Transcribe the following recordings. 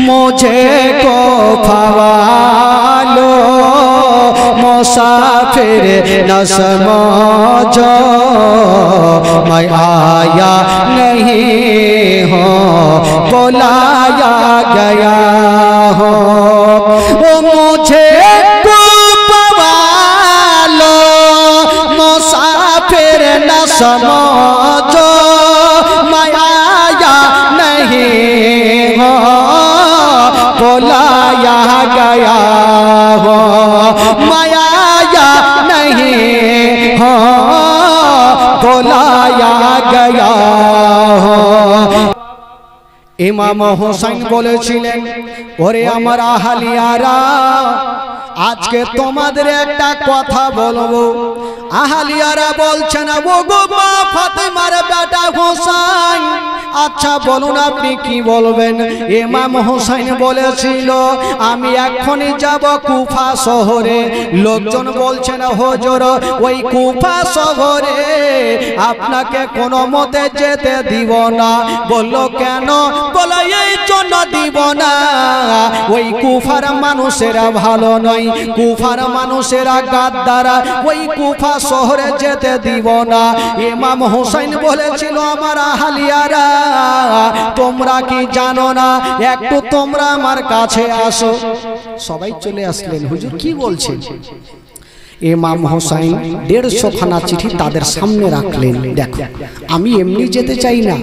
मुझे को फवालो मुसाफिर न समझो मैं आया नहीं हूँ बुलाया गया हो मुझे को फवालो मुसाफिर न समझो मैं आया नहीं हूँ बुलाया गया हो माया नहीं हो बुलाया गया हो। इमाम हुसैन बोलेছিলেন ওরে আমার আহলিয়ারা আজকে তোমাদের একটা কথা বলবো। আহলিয়ারা বলছেন ও গো মা ফাতেমার বেটা হোসেন আচ্ছা বলুন আপনি কি বলবেন। ইমাম হোসেন বলেছিল আমি এখনই যাব কুফা শহরে। লোকজন বলছেন হুজুর ওই কুফা শহরে আপনাকে কোনো মতে যেতে দিব না। বলল কেন? বলে এই জন্য দিব না ওই কুফার মানুষেরা ভালো নয়, কুফার মানুষেরা গাদ্দারা, ওই কুফা শহরে যেতে দিব না। ইমাম হোসেন বলেছিল আমার আহলিয়ারা তোমরা কি জানো না একটু তোমরা আমার কাছে আসো। সবাই চলে আসলেন। হুজুর কি বলছেন? ইমাম হোসেন 150 খানা চিঠি তাদের সামনে রাখলেন। দেখো আমি এমনি যেতে চাই না,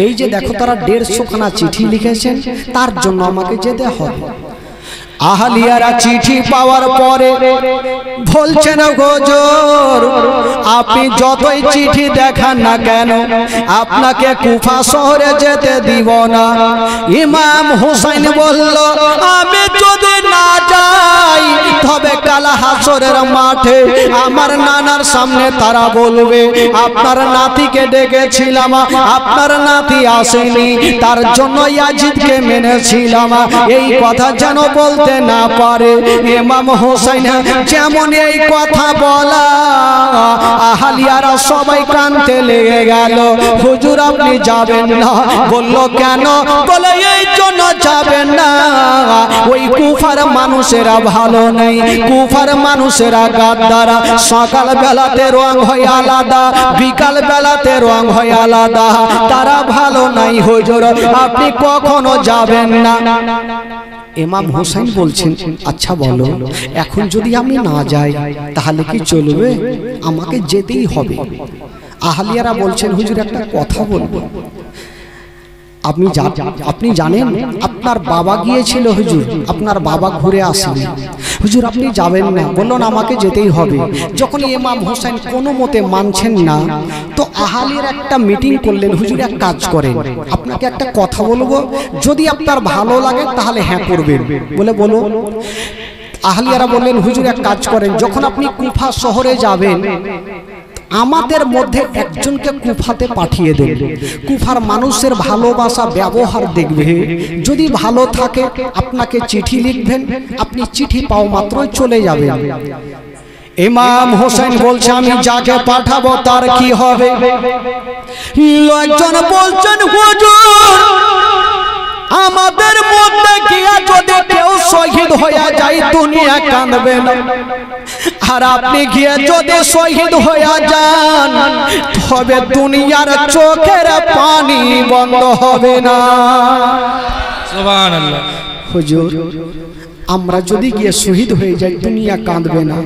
এই যে দেখো তারা 150 খানা চিঠি লিখেছেন তার জন্য আমাকে যেতে হবে। আহলিয়ারা চিঠি পাওয়ার পরে বলছেন হুজুর আপনি যতই চিঠি দেখান না কেন আপনাকে কুফা শহরে যেতে দিব না। ইমাম হোসেন বলল আমি যদি না যাই তবে কাল হাসরের মাঠে আমার নানার সামনে তারা বলবে আপনার নাতিকে ডেকেছিলাম আপনার নাতি আসেনি তার জন্য ইয়াজিদকে মেনেছিলাম, এই কথা যেন বলতে না পারে। ইমাম হোসেন যেমন এই কথা বলা আহলিয়ারা সবাই কানতে লেগে গেল। হুজুর আপনি যাবেন না। বলল কেন? বলে এই জন্য যাবেন না ওই কুফার মানুষেরা ভালো নেই, কুফার মানুষেরা গাদ্দারা। সকাল বেলাতে রং হয় আলাদা, বিকাল বেলাতে রং হয় আলাদা, তারা ভালো নাই। হুজুর আপনি কখনো যাবেন না। ইমাম হোসেন বলছেন আচ্ছা বলো এখন যদি আমি না যাই তাহলে কি চলবে? আমাকে যেতেই হবে। আহলিয়ারা বলছেন হুজুর একটা কথা বলবো। আপনি জানেন আপনার বাবা গিয়েছিল হুজুর, আপনার বাবা ঘুরে আসেনি। হুজুর আপনি যাবেন না। বললেন আমাকে যেতেই হবে। যখন ইমাম হোসেন কোনো মতে মানছেন না তো আহলিয়ার একটা মিটিং করলেন। হুজুর এক কাজ করেন আপনাকে একটা কথা বলবো, যদি আপনার ভালো লাগে তাহলে হ্যাঁ করবেন। বলে বলো। আহলিয়ারা বললেন হুজুর এক কাজ করেন যখন আপনি কুফা শহরে যাবেন আমাদের মধ্যে একজনকে কুফাতে পাঠিয়ে দেন। কুফার মানুষের ভালোবাসা ব্যবহার দেখবে, যদি ভালো থাকে আপনাকে চিঠি লিখবেন, আপনি চিঠি পাও মাত্রই চলে যাবেন। ইমাম হোসেন বলছে আমি যাকে পাঠাবো তার কি হবে? লোকজন বলছেন হুজুর আমাদের মধ্যে গিয়া যদি কেউ শহীদ হয়ে যায় দুনিয়া কাঁদবে না, আর আপনি গিয়ে যদি শহীদ হয়ে যান তবে দুনিয়ার চোখের পানি বন্ধ হবে না। সুবহানাল্লাহ। হুজুর আমরা যদি গিয়ে শহীদ হয়ে যাই দুনিয়া কাঁদবে না,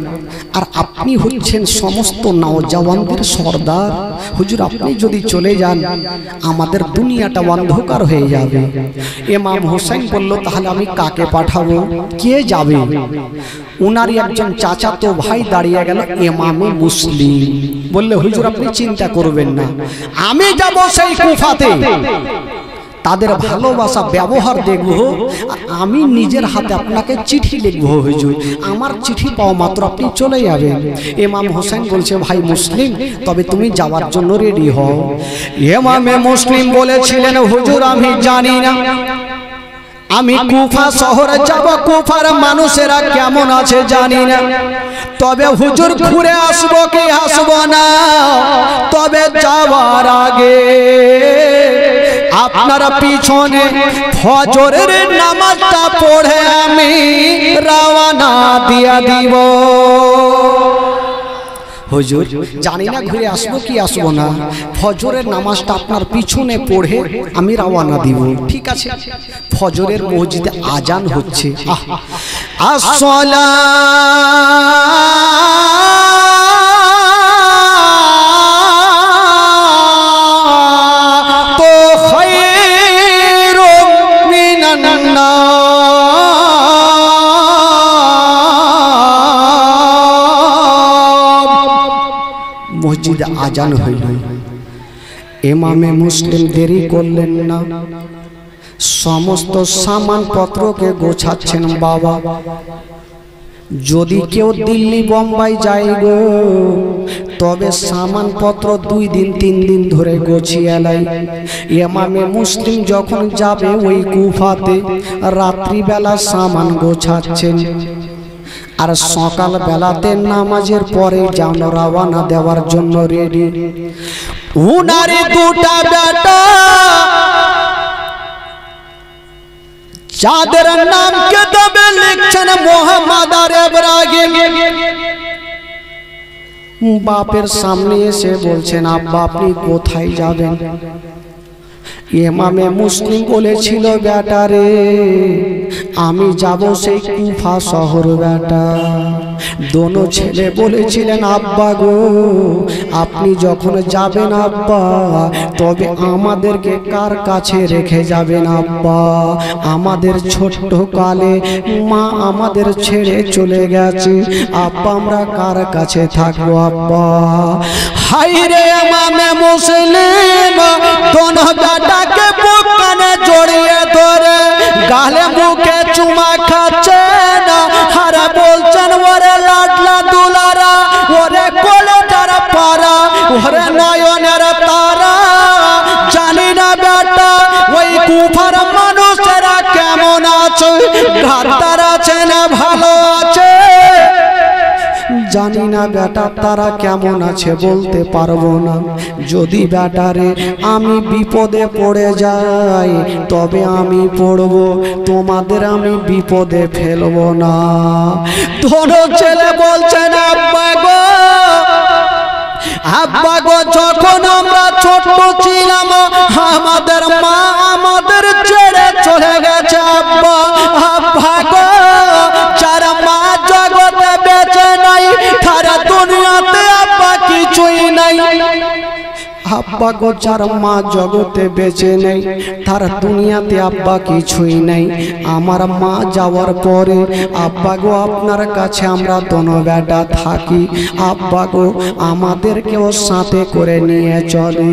আর আপনি হচ্ছেন সমস্ত নওজওয়ানদের সর্দার। হুজুর আপনি যদি চলে যান আমাদের দুনিয়াটা অন্ধকার হয়ে যাবে। ইমাম হোসেন বলল তাহলে আমি কাকে পাঠাবো? কে যাবে? উনারই একজন চাচাতো ভাই দাঁড়িয়ে গেল ইমামে মুসলিম। বললে হুজুর আপনি চিন্তা করবেন না, আমি যাব সেই কুফাতে, তাদের ভালোবাসা ব্যবহার দেখব, আমি নিজের হাতে আপনাকে চিঠি লিখব। হুজুর আমার চিঠি পাওয়া মাত্র আপনি চলে যাবেন। ইমাম হোসেন বলছে ভাই মুসলিম তবে তুমি যাওয়ার জন্য রেডি হও। ইমামে মুসলিম বলেছিলেন হুজুর আমি জানি না আমি কুফা শহরে যাব, কুফার মানুষেরা কেমন আছে জানি না, তবে হুজুর ঘুরে আসবো কি আসবো না, তবে যাওয়ার আগে আপনারা পিছনে ফজরের নামাজটা পড়ে আমি রওনা দিয়া দিব। হুজুর জানি না ঘুরে আসবো কি আসবো না, ফজরের নামাজটা আপনার পিছনে পড়ে আমি রওনা দিব। ঠিক আছে, ফজরের মসজিদে আজান হচ্ছে। তো খায়রুম মিনান নাস, মসজিদে আজান হইল। ইমামে মুসলিম দেরি করলেন না, সমস্ত সামানপত্রকে গোছাচ্ছেন। বাবা যদি কেউ দিল্লি বোম্বাই যায় গো, তবে সামানপত্র 2 দিন 3 দিন ধরে গোছিয়ে লাই। ইমামে মুসলিম যখন যাবে ওই কুফাতে, রাত্রিবেলা সামান গোছাচ্ছেন, আর সকাল বেলাতে নামাজের পরে যেন রওনা দেওয়ার জন্য রেডি। উনারে 2টা বেটা, যাদের নাম কিতাবে লিখছেন মোহাম্মদ আর ইব্রাহিম, বাপের সামনে এসে বলছেন, আব্বা আপনি কোথায় যাবেন? ইমামে মুসলিম বলেছিল, বেটা রে আমি যাব সেই কুফা শহর বেটা। দোনো ছেলে বলেছিলেন, আব্বা গো আপনি যখন যাবেন আব্বা, তবে আমাদেরকে কার কাছে রেখে যাবেন আব্বা? আমাদের ছোট্ট কালে মা আমাদের ছেড়ে চলে গেছে আব্বা, আমরা কার কাছে থাকবো আব্বা? হায় রে ইমামে মুসলিম দোনো বেটাকে বুক কানে জড়িয়ে ধরে গালে মুখে চুমা খাচ্ছেন, আর বলছেন, ওরে লাডলা দুলারা, ওরে কলেজার পারা, ওরে নয়নের তারা, জানি না বেটা ওই কুফার মানুষেরা কেমন আছে, গাদ্দার আছে না ভালো আছে, জানি না বেটা তারা কেমন আছে বলতে পারবো না। যদি বেটারে আমি বিপদে পড়ে যাই তবে আমি পড়বো, তোমাদের আমি বিপদে ফেলবো না। দোনো ছেলে বলছেন, আব্বা গো আব্বা গো যখন আমরা ছোট ছিলাম আমাদের মা আমাদের ছেড়ে চলে গেছে আব্বা। আব্বা গো যারা মা জগতে বেঁচে নাই তারা দুনিয়াতে আব্বা কিছুই নাই। আব্বা গো যার মা জগতে বেঁচে নেই তার দুনিয়াতে আব্বা কিছুই নাই। আমার মা যাওয়ার পরে আব্বা গো আপনার কাছে আমরা দোনো বেটা থাকি, আব্বা গো আমাদেরকেও সাথে করে নিয়ে চলে।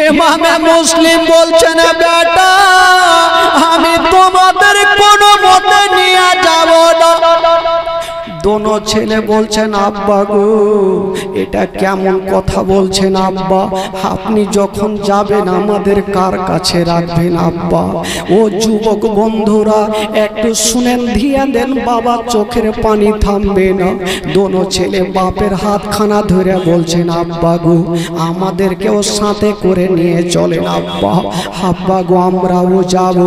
ইমামে মুসলিম বলছেন, বেটা আমি তোমাদের কোনো মতে নিয়ে যাব না। দোনো ছেলে বলছেন, আব্বা গো এটা কেমন কথা বলছেন আব্বা, আপনি যখন যাবেন আমাদের কার কাছে রাখবেন আব্বা? ও যুবক বন্ধুরা একটু শুনেন, ধিয়া দেন, বাবা চোখের পানি থামবে না। দোনো ছেলে বাপের হাতখানা ধরে বলছেন, আব্বা গো আমাদেরকেও সাথে করে নিয়ে চলেন আব্বা। আব্বা গো আমরাও যাব।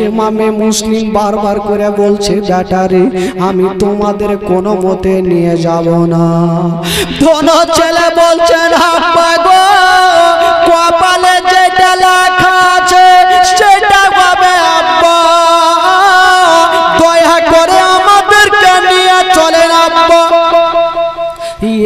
ইমামে মুসলিম বারবার করে বলছে, বেটা রে আমি তোমাদের কোনো মতে নিয়ে যাব না। দোনো ছেলে বলছেন, আব্বা গো কপালে যেটা লেখা আছে সেটা পাবে আব্বা, দয়া করে আমাদেরকে নিয়ে চলেন আব্বা।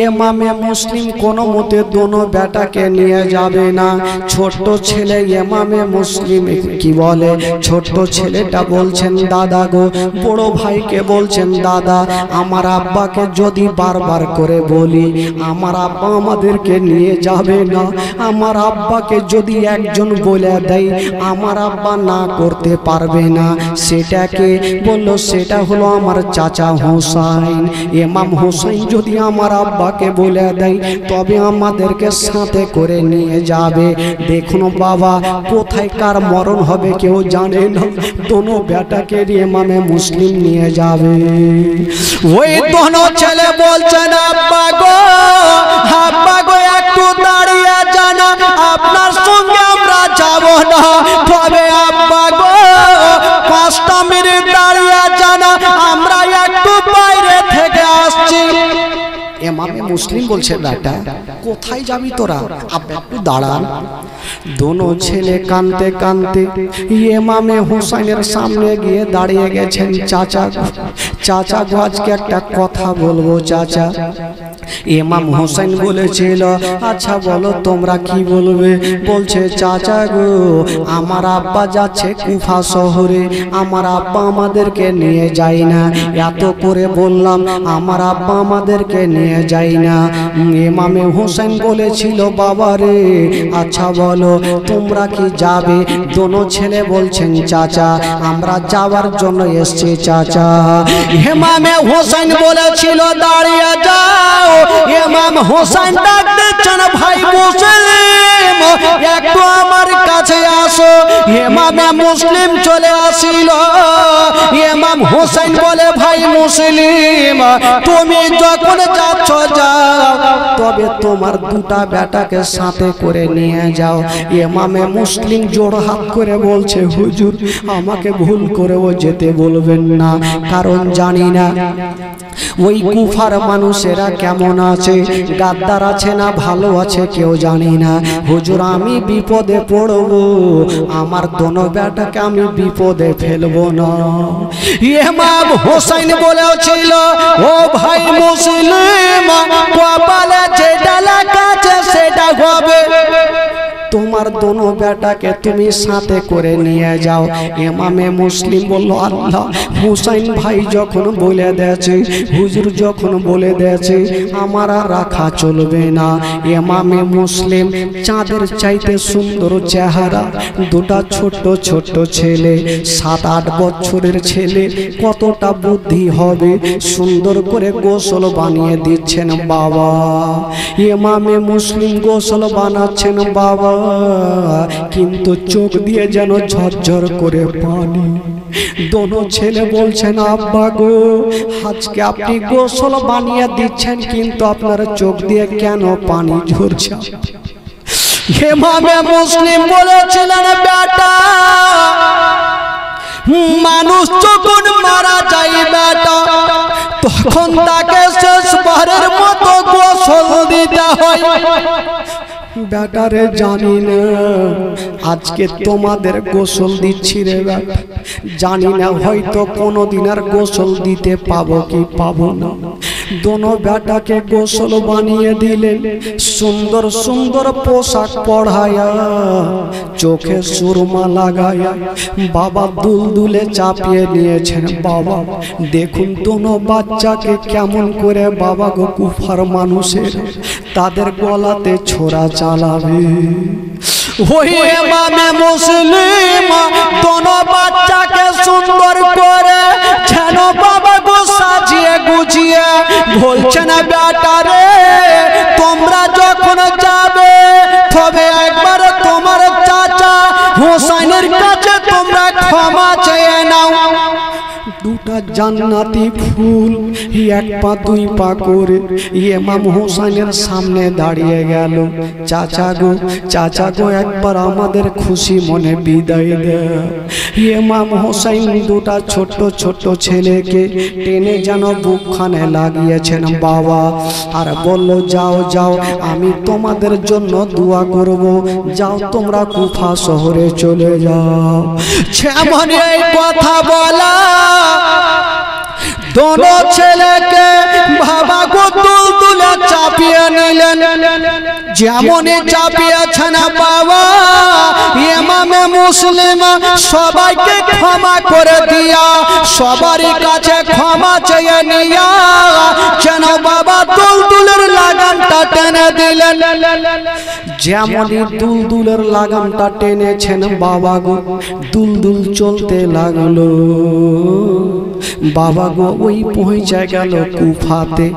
ইমামে মুসলিম কোনো মতে দোনো বেটাকে নিয়ে যাবে না। ছোট ছেলে ইমামে মুসলিম কি বলে, ছোট ছেলেটা বলছেন, দাদা গো, বড় ভাইকে বলছেন, দাদা আমার আব্বাকে যদি বারবার করে বলি আমার আব্বা আমাদেরকে নিয়ে যাবে না, আমার আব্বাকে যদি একজন বলে দেয় আমার আব্বা না করতে পারবে না। সেটাকে বলল, সেটা হলো আমার চাচা হোসাইন। ইমাম হোসাইন যদি আমার আব্বাকে বলে দেয় তবে আমাদেরকে সাথে করে নিয়ে যাবে। দেখুন বাবা কোথায় কার মরণ হবে কেউ জানে না, দোনো বেটাকে ইমামে মুসলিম নিয়ে যাবে। ওই দোনো ছেলে বলছেন, আব্বা গো একটু দাঁড়িয়ে যান, আপনার সঙ্গে আমরা যাব না, তবে আব্বা গো 5 মিনিট ইমামে মুসলিম বলছে বেটা কোথায় যাবি তোরা, আপনি একটু দাঁড়ান। দোনো ছেলে কাঁদতে কাঁদতে ইমামে হুসাইনের সামনে গিয়ে দাঁড়িয়ে গেছেন। চাচা চাচা গো আজকে একটা কথা বলবো চাচা। ইমাম হুসাইন বলেছিল আচ্ছা বলো তোমরা কি বলবে। বলছে চাচা গো আমার আব্বা যাচ্ছে কুফা শহরে, আমার আব্বা আমাদেরকে নিয়ে যায় না, এত করে বললাম আমার আব্বা আমাদেরকে নিয়ে যায় না। ইমামে হুসাইন বলেছিল বাবা রে আচ্ছা বলো তোমরা কি যাবে। দোনো ছেলে বলছেন চাচা আমরা যাওয়ার জন্য এসেছি চাচা। ইমামে হুসাইন বলেছিল দাঁড়িয়ে যাও। ইমাম হুসাইন ডাক দিচ্ছেন ভাই মুসলিম একটু আমার কাছে আসো। ইমামে মুসলিম চলে আসিল। ইমাম হুসাইন বলে ভাই মুসলিম তুমি যখন যাচ্ছ যাও, তবে তোমার দুটা বেটাকে সাথে করে নিয়ে যাও। ইমামে মুসলিম জোড় হাত করে বলছে হুজুর আমাকে ভুল করেও যেতে বলবেন না, কারণ জানি না ওই কুফার মানুষেরা কেমন আছে, গাদ্দার আছে না ভালো আছে কেউ জানি না। হুজুর আমি বিপদে পড়ব, আমার দোনো বেটাকে আমি বিপদে ফেলবো না। ইমাম হুসাইন বলেছিল ও ভাই মুসলিম কপালে যেটা লেখা আছে সেটা হবে, তোমার দোনো বেটাকে তুমি সাথে করে নিয়ে যাও। ইমামে মুসলিম বলল আল্লাহ হুসাইন ভাই যখন বলে দিয়েছে, হুজুর যখন বলে দিয়েছে আমার আর রাখা চলবে না। ইমামে মুসলিম চাঁদের চাইতে সুন্দর চেহারা, দুটা ছোট্ট ছোট্ট ছেলে 7-8 বছরের ছেলে, কতটা বুদ্ধি হবে, সুন্দর করে গোসল বানিয়ে দিচ্ছেন বাবা। ইমামে মুসলিম গোসল বানাচ্ছেন বাবা, কিন্তু চোখ দিয়ে যেন ঝরঝর করে পানি। দোনো ছেলে বলছেন আব্বা গো আজকে আপনি গোসল বানিয়ে দিচ্ছেন কিন্তু আপনার চোখ দিয়ে কেন পানি ঝরছে। ইমামে মুসলিম বলেছিলেন বেটা মানুষ যখন মারা যায় বেটা তখন তাকে শেষবারের মতো গোসল দিতে হয়। বেটারে জানি না আজকে তোমাদের গোসল দিচ্ছি রে বেটা, জানি না হয়তো কোনোদিন আর গোসল দিতে পাবো কি পাবো না। দোনো বেটাকে গোসল বানিয়ে দিলেন, সুন্দর সুন্দর পোশাক পরায়া, চোখে সুরমা লাগায়া বাবা দুলদুলে চাপিয়ে নিয়েছেন। বাবা দেখুন দোনো বাচ্চাকে কেমন করে বাবা গো কুফার মানুষের তাদের গলাতে ছোরা চালাবে। ওই ইমামে মুসলিম দোনো বাচ্চাকে সুন্দর করে যেন বাবা গো সাজিয়ে গুছিয়ে বলছেন বেটা রে তোমরা যখন যাবে তবে একবার তোমার চাচা হুসাইনের কাছে তোমরা ক্ষমা চেয়ে নাও। দুটা জান্নাতি ফুল এক পা দুই পা করে ইমাম হুসাইনের সামনে দাঁড়িয়ে গেল। চাচা গো একবার আমাদের খুশি মনে বিদায় দাও। ইমাম হুসাইন দুটা ছোট্ট ছোট্ট ছেলেকে টেনে যেন বুকখানে লাগিয়েছেন বাবা, আর বলল যাও যাও আমি তোমাদের জন্য দোয়া করব, যাও তোমরা কুফা শহরে চলে যাও। যেমন এই কথা বলা দোনো ছেলেকে বাবা গো দুলদুলে চাপিয়ে নিলেন। যেমনই চাপিয়েছেন বাবা ইমামে মুসলিম সবাইকে ক্ষমা করে দিয়া সবারই কাছে ক্ষমা চেয়ে নিয়া যেন বাবা দুলদুলের লাগামটা টেনে দিলেন। যেমনই দুলদুলের লাগামটা টেনেছেন বাবা গো দুলদুল চলতে লাগলো। বাবা গো ওই পৌঁছে গেল কুফাতে।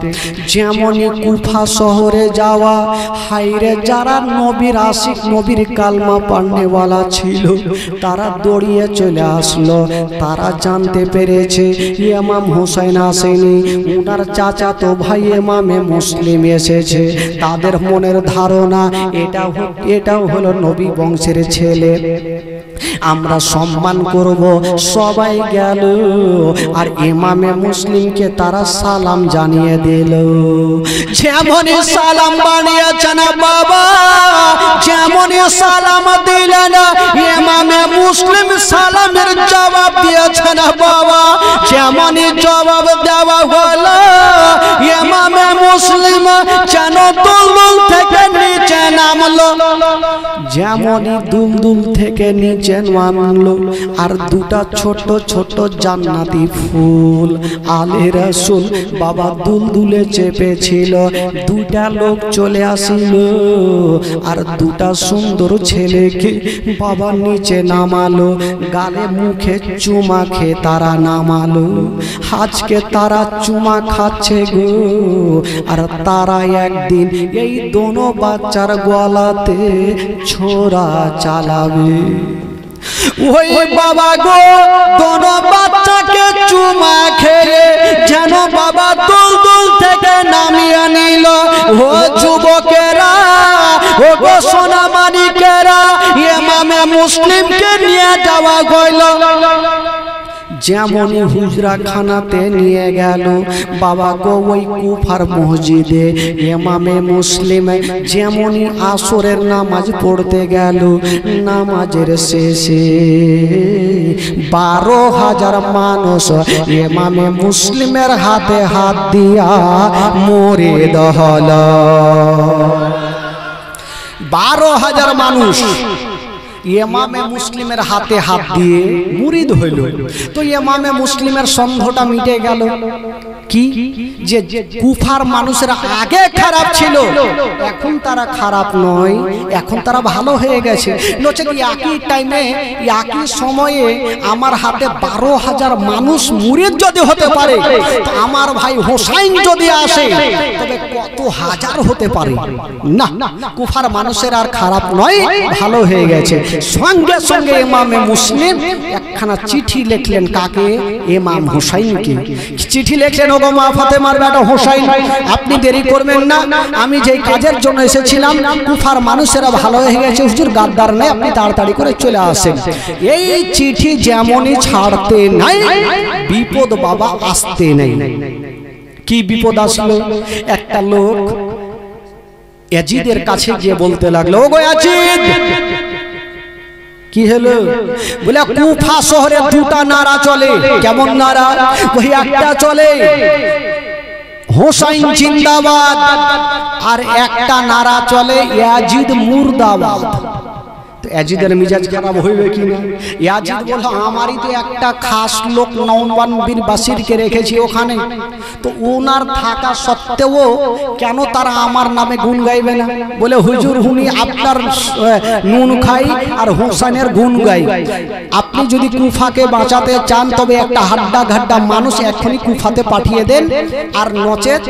যেমনই কুফা শহরে যাওয়া হাইরে যারা নবীর আশিক নবীর কালমা পড়নেওয়ালা ছিল তারা দৌড়িয়ে চলে আসলো। তারা জানতে পেরেছে ইমাম হুসাইন আসেনি, উনার চাচাতো ভাই ইমামে মুসলিম এসেছে। তাদের মনের ধারণা এটাও হলো নবী বংশের ছেলে, আমরা সম্মান করব। সবাই গেল আর ইমামে মুসলিমকে তারা সালাম জানিয়ে দিল। যেমনই সালাম বানিয়েছেন বাবা, যেমনই সালাম দিলেন, ইমামে মুসলিম সালামের জবাব দিয়েছেন বাবা। যেমনই জবাব দেওয়া হলো, ইমামে মুসলিম যেন দুলদুল থেকে নিচে নামলো। যেমনই দুলদুল থেকে নিচে নামলো, আর দুটা ছোট ছোট জান্নাতি ফুল আলে রাসূল বাবা দুলদুলে চেপেছিল। দুটা লোক চলে আসিল, আর দুটা সুন্দর ছেলেকে বাবা নিচে নামালো, গালে মুখে চুমা খেয়ে তারা নামালো। আজকে তারা চুমা খাচ্ছে গো, আর তারা একদিন এই দোনো বাচ্চার গলাতে ছোরা চালাবে। ওই বাবা গো, দোনো বাচ্চাকে চুমা খেয়ে যেন বাবা দুলদুল থেকে নামিয়ে নিল। ও যুবকেরা, ও গো সোনামানিকেরা, ইমামে মুসলিমকে নিয়ে যাওয়া হইল। যেমনই হুজরা খানাতে নিয়ে গেল বাবা গো, ওই কুফার মসজিদে ইমামে মুসলিম যেমনই আসরের নামাজ পড়তে গেল, নামাজের শেষে 12,000 মানুষ ইমামে মুসলিমের হাতে হাত দিয়া মরে দহল। 12,000 মানুষ ইমামে মুসলিমের হাতে হাত দিয়ে মুরিদ হইল। তো ইমামে মুসলিমের সন্দেহটা মিটে গেল। কি যে কুফার মানুষেরা আগে খারাপ ছিল, এখন তারা খারাপ নয়, এখন তারা ভালো হয়ে গেছে। নচেত একই টাইমে একই সময়ে আমার হাতে 12,000 মানুষ মুরিদ যদি হতে পারে, তো আমার ভাই হোসাইন যদি আসে তবে কত হাজার হতে পারে। না, কুফার মানুষের আর খারাপ নয়, ভালো হয়ে গেছে। সঙ্গে সঙ্গে ইমামে মুসলিম একখানা চিঠি লিখলেন। কাকে? ইমাম হোসাইনকে চিঠি লিখলেন, ওগো মা ফাতেমার বেটা হোসাইন, আপনি দেরি করবেন না, আমি যেই কাজের জন্য এসেছিলাম কুফার মানুষেরা ভালো হয়ে গেছে, হুজুর গাদ্দার নেই, আপনি তাড়াতাড়ি করে চলে আসেন। এই চিঠি যেমনই ছাড়তে নাই, বিপদ বাবা আসতে নেই। কি বিপদ আসলো? একটা লোক ইয়াজিদের কাছে গিয়ে বলতে লাগলো, ওগো ইয়াজিদ, কি হলো? বলে কুফা শহরে দুটা নারা চলে। কেমন নারা? ওই একটা চলে হোসাইন জিন্দাবাদ, আর একটা নারা চলে ইয়াজিদ মুর্দাবাদ। ইয়াজিদের মিজাজ খারাপ হইবে কি না? ইয়াজিদ বলল, আমারই তো একটা খাস লোক নওমান বিন বাসিরকে রেখেছি ওখানে, তো ওনার থাকা সত্ত্বেও কেন তারা আমার নামে গুণ গাইবে না? বলে হুজুর, উনি আপনার নুন খাই আর হোসেনের গুণ গাই। আপনি যদি কুফাকে বাঁচাতে চান তবে একটা হাড্ডা ঘাড্ডা মানুষ এখনই কুফাতে পাঠিয়ে দেন, আর নচেত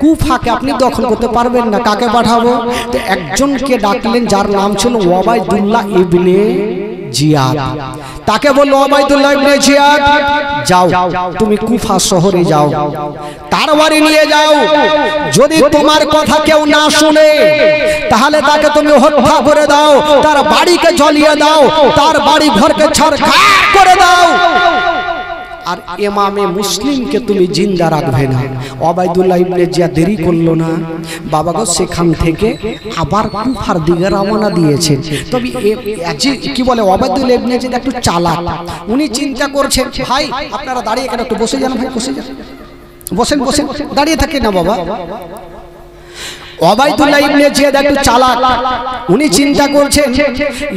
কুফাকে আপনি দখল করতে পারবেন না। কাকে পাঠাবো? তো একজনকে ডাকলেন যার নাম ছিল ওবায়দুল্লাহ ইবনে জিয়াদ। তাকে বলল, ওবায়দুল্লাহ ইবনে জিয়াদ, যাও তুমি কুফা শহরে যাও, তার বাড়ি নিয়ে যাও। যদি তোমার কথা কেউ না শুনে তাহলে তাকে তুমি হত্যা করে দাও, তার বাড়িকে জ্বালিয়ে দাও, তার বাড়ি ঘরকে ছারখার করে দাও, আর ইমামে মুসলিমকে তুমি জিন্দা রাখবে না। ওবায়দুল্লাহ ইবনে জিয়াদ দেরি করলো না বাবা গো, সেখান থেকে আবার কুফার দিকে রওনা দিয়েছেন। তবে কি বলে, ওবায়দুল্লাহ ইবনে জিয়াদ একটু চালাক। উনি চিন্তা করছেন, ভাই আপনারা দাঁড়িয়ে কেন, একটু বসে যান ভাই, বসে যান, বসেন বসেন, দাঁড়িয়ে থাকেন না বাবা। ওবায়দুল্লাহ ইবনে জিয়াদ একটু চালাক। উনি চিন্তা করছেন,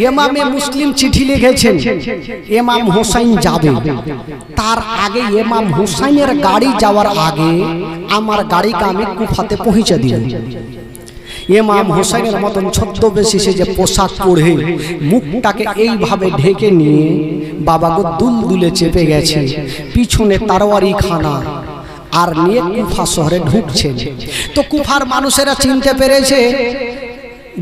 ইমামে মুসলিম চিঠি লিখেছেন ইমাম হোসাইন যাবে, তার আগে ইমাম হোসাইনের গাড়ি যাওয়ার আগে আমার গাড়িকে আমি কুফাতে পৌঁছে দিই। ইমাম হোসাইনের মতন ছদ্মবেশী সে যে পোশাক পরে মুখটাকে এইভাবে ঢেকে নিয়ে বাবা গো দুলদুলে চেপে গেছে, পিছনে তারওয়ারি খানা আর নিয়ে কুফা শহরে ঢুকছেন। তো কুফার মানুষেরা চিনতে পেরেছে,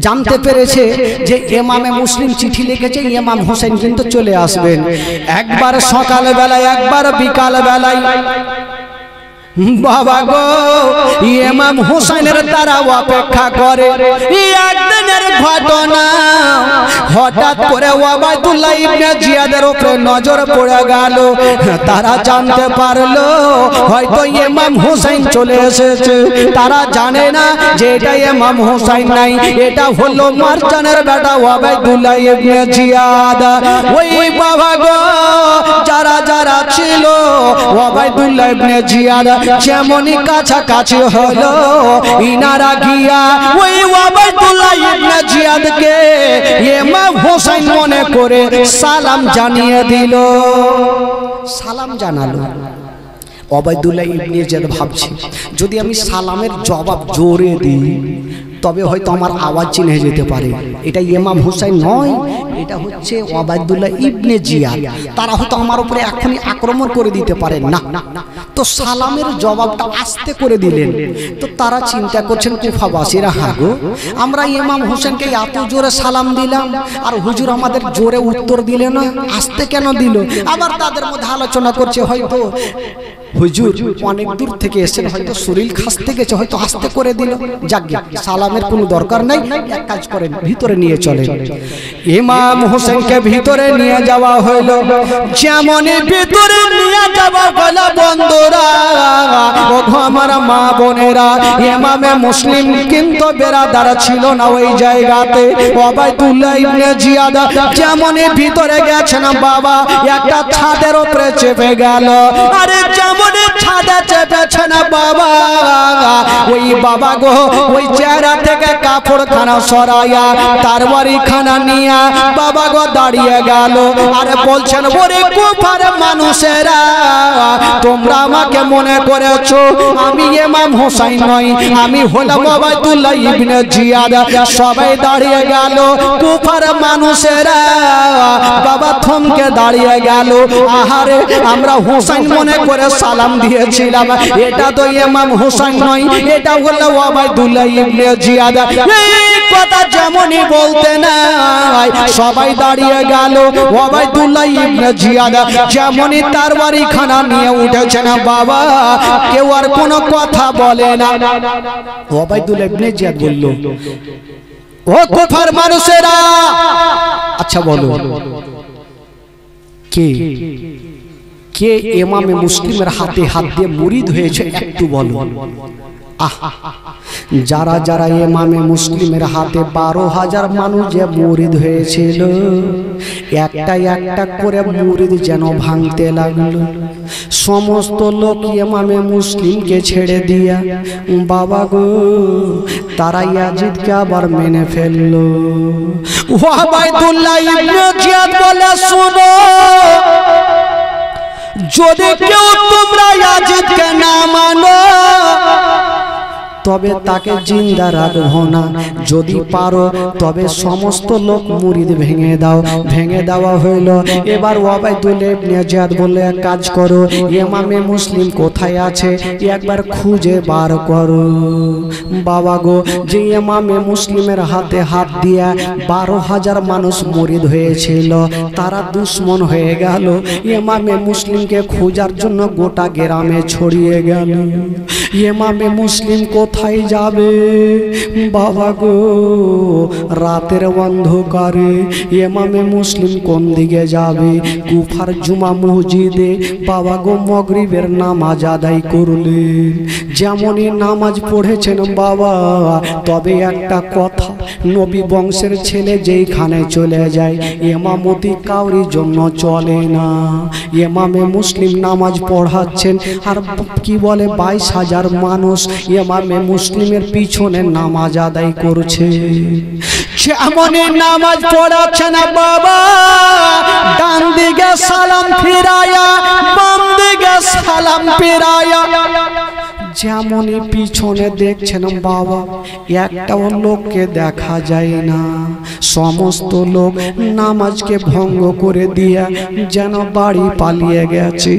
জানতে পেরেছে যে ইমামে মুসলিম চিঠি লিখেছে, ইমাম হোসেন কিন্তু চলে আসবেন। একবার সকাল বেলায়, একবার বিকাল বেলায় বাবা গো ইমাম হোসেনের তারা অপেক্ষা করে। একদিনের ঘটনা হঠাৎ করে ওবায়দুল্লাহ ইবনে জিয়াদের উপরে নজর পড়ে গেল। তারা জানতে পারলো হয়তো ইমাম হুসাইন চলে এসেছে। তারা জানে না যে এটা ইমাম হুসাইন নাই, এটা হলো মারজানের বেটা ওবায়দুল্লাহ ইবনে জিয়াদ। ওই বাবা গো যারা যারা ছিল ওবায়দুল্লাহ ইবনে জিয়াদ যেমনই কাছাকাছি হলো, ইনারা গিয়া ওই ওবায়দুল্লাহ ইবনে জিয়াদকে ইমাম হুসাইন মনে করে সালাম জানিয়ে দিল। সালাম জানালো। ওবায়দুল্লাহ ইবনে জিয়াদ ভাবছে যদি আমি সালামের জবাব জোরে দিই তবে হয়তো আমার আওয়াজ চিনে যেতে পারে, এটা ইমাম হুসাইন নয়, এটা হচ্ছে ওবায়দুল্লাহ ইবনে জিয়াদ। তারা হয়তো আমার উপরে এখনই আক্রমণ করে দিতে পারে না। তো সালামের জবাবটা আস্তে করে দিলেন। তো তারা চিন্তা করছেন কুফাবাসীরা, হ্যাঁ গো আমরা ইমাম হুসাইনকে এত জোরে সালাম দিলাম আর হুজুর আমাদের জোরে উত্তর দিলে না, আস্তে কেন দিল? আবার তাদের মধ্যে আলোচনা করছে হয়তো হুজুর অনেক দূর থেকে এসেছেন, হয়তো শরীর খাসতে গেছে, হয়তো আস্তে করে দিল। যাক সালামের কোনো দরকার নাই, এক কাজ করেন ভিতরে নিয়ে চলেন। ইমাম হোসেনকে ভিতরে নিয়ে যাওয়া হলো। যেমনই ভিতরে নিয়ে যাওয়া হলো বন্ধুরা ও আমার মা বোনেরা, ইমামে মুসলিম কিন্তু বেরাদার ছিল না ওই জায়গাতে। ওবায়দুল্লাহ ইবনে জিয়াদ যেমনই ভিতরে গেছেন বাবা একটা ছাদের উপরে চেপে গেল। আরে ছাদা চেপেছে না বাবা, ওই বাবা গো ওই চেহারা থেকে কাপড় খানা সরাইয়া তারবারি খানা নিয়া বাবা গো দাঁড়িয়ে গেল। আরে বলছেন ওরে কুফার মানুষেরা তোমরা আমাকে মনে করেছো আমি ইমাম হোসেন নই, আমি হলাম ওবায়দুল্লাহ ইবনে জিয়াদ। সবাই দাঁড়িয়ে গেল। কুফার মানুষেরা বাবা থমকে দাঁড়িয়ে গেল। আহারে আমরা হোসেন মনে করে সালাম দিয়েছিলাম, এটা তো ইমাম হুসাইন নয়, এটা হলো ওবায়দুল্লাহ ইবনে জিয়াদ। এই কথা যেমনই বলতে নাই সবাই দাঁড়িয়ে গেল। ওবায়দুল্লাহ ইবনে জিয়াদ যেমনই তারবারি খানা নিয়ে উঠেছেন বাবা কেউ আর কোনো কথা বলে না। ওবায়দুল্লাহ ইবনে জিয়াদ বলল ও কুফার মানুষেরা, আচ্ছা বলো কে কে ইমামে মুসলিমের হাতে হাত দিয়ে মুরিদ হয়েছে একটু বলো। যারা যারা ইমামে মুসলিমের হাতে 12,000 মানুষ যে মুরিদ হয়েছিল, একটা একটা করে মুরিদ যেন ভাঙতে লাগলো। সমস্ত লোক ইমামে মুসলিমকে ছেড়ে দিয়া বাবা গো তারা ইয়াজিদকে আবার মেনে ফেললো। ওবায়দুল্লাহ ইবনে জিয়াদ বলে শোনো, যদি কেউ তোমরা ইয়াজিদকে না মানো তবে তাকে জিন্দা রাখবো না, যদি পারো তবে সমস্ত লোক মুরিদ ভেঙে দাও। ভেঙে দেওয়া হইল। এবার ওবায়দুল্লাহ ইবনে জিয়াদ বললে এক কাজ করো, ইমামে মুসলিম কোথায় আছে একবার খুঁজে বার করো। বাবা গো যে ইমামে মুসলিমের হাতে হাত দিয়া 12,000 মানুষ মুরিদ হয়েছিল তারা দুশ্মন হয়ে গেল। ইমামে মুসলিমকে খোঁজার জন্য গোটা গ্রামে ছড়িয়ে গেল। ইমামে মুসলিম কোথায় যাবে বাবা গো? রাতের অন্ধকারে ইমামে মুসলিম কোন দিকে যাবে? কুফার জুমা মসজিদে বাবা গো মাগরিবের নামাজ আদায় করলেন। যেমনই নামাজ পড়েছেন বাবা, তবে একটা কথা, নবী বংশের ছেলে যেইখানে চলে যায় ইমামতি কাউরির জন্য চলে না। ইমামে মুসলিম নামাজ পড়াচ্ছেন আর কি বলে 22,000 মানুষ ইমামে মুসলিমের পিছনে নামাজ আদায় করছে। যেমনই নামাজ পড়াচ্ছে না বাবা, ডান দিকে সালাম ফিরায়া বাম দিকে সালাম ফিরায়া, যেমনই পিছনে দেখছেন বাবা একটাও লোককে দেখা যায় না। সমস্ত লোক নামাজকে ভঙ্গ করে দিয়া যেন বাড়ি পালিয়ে গেছে।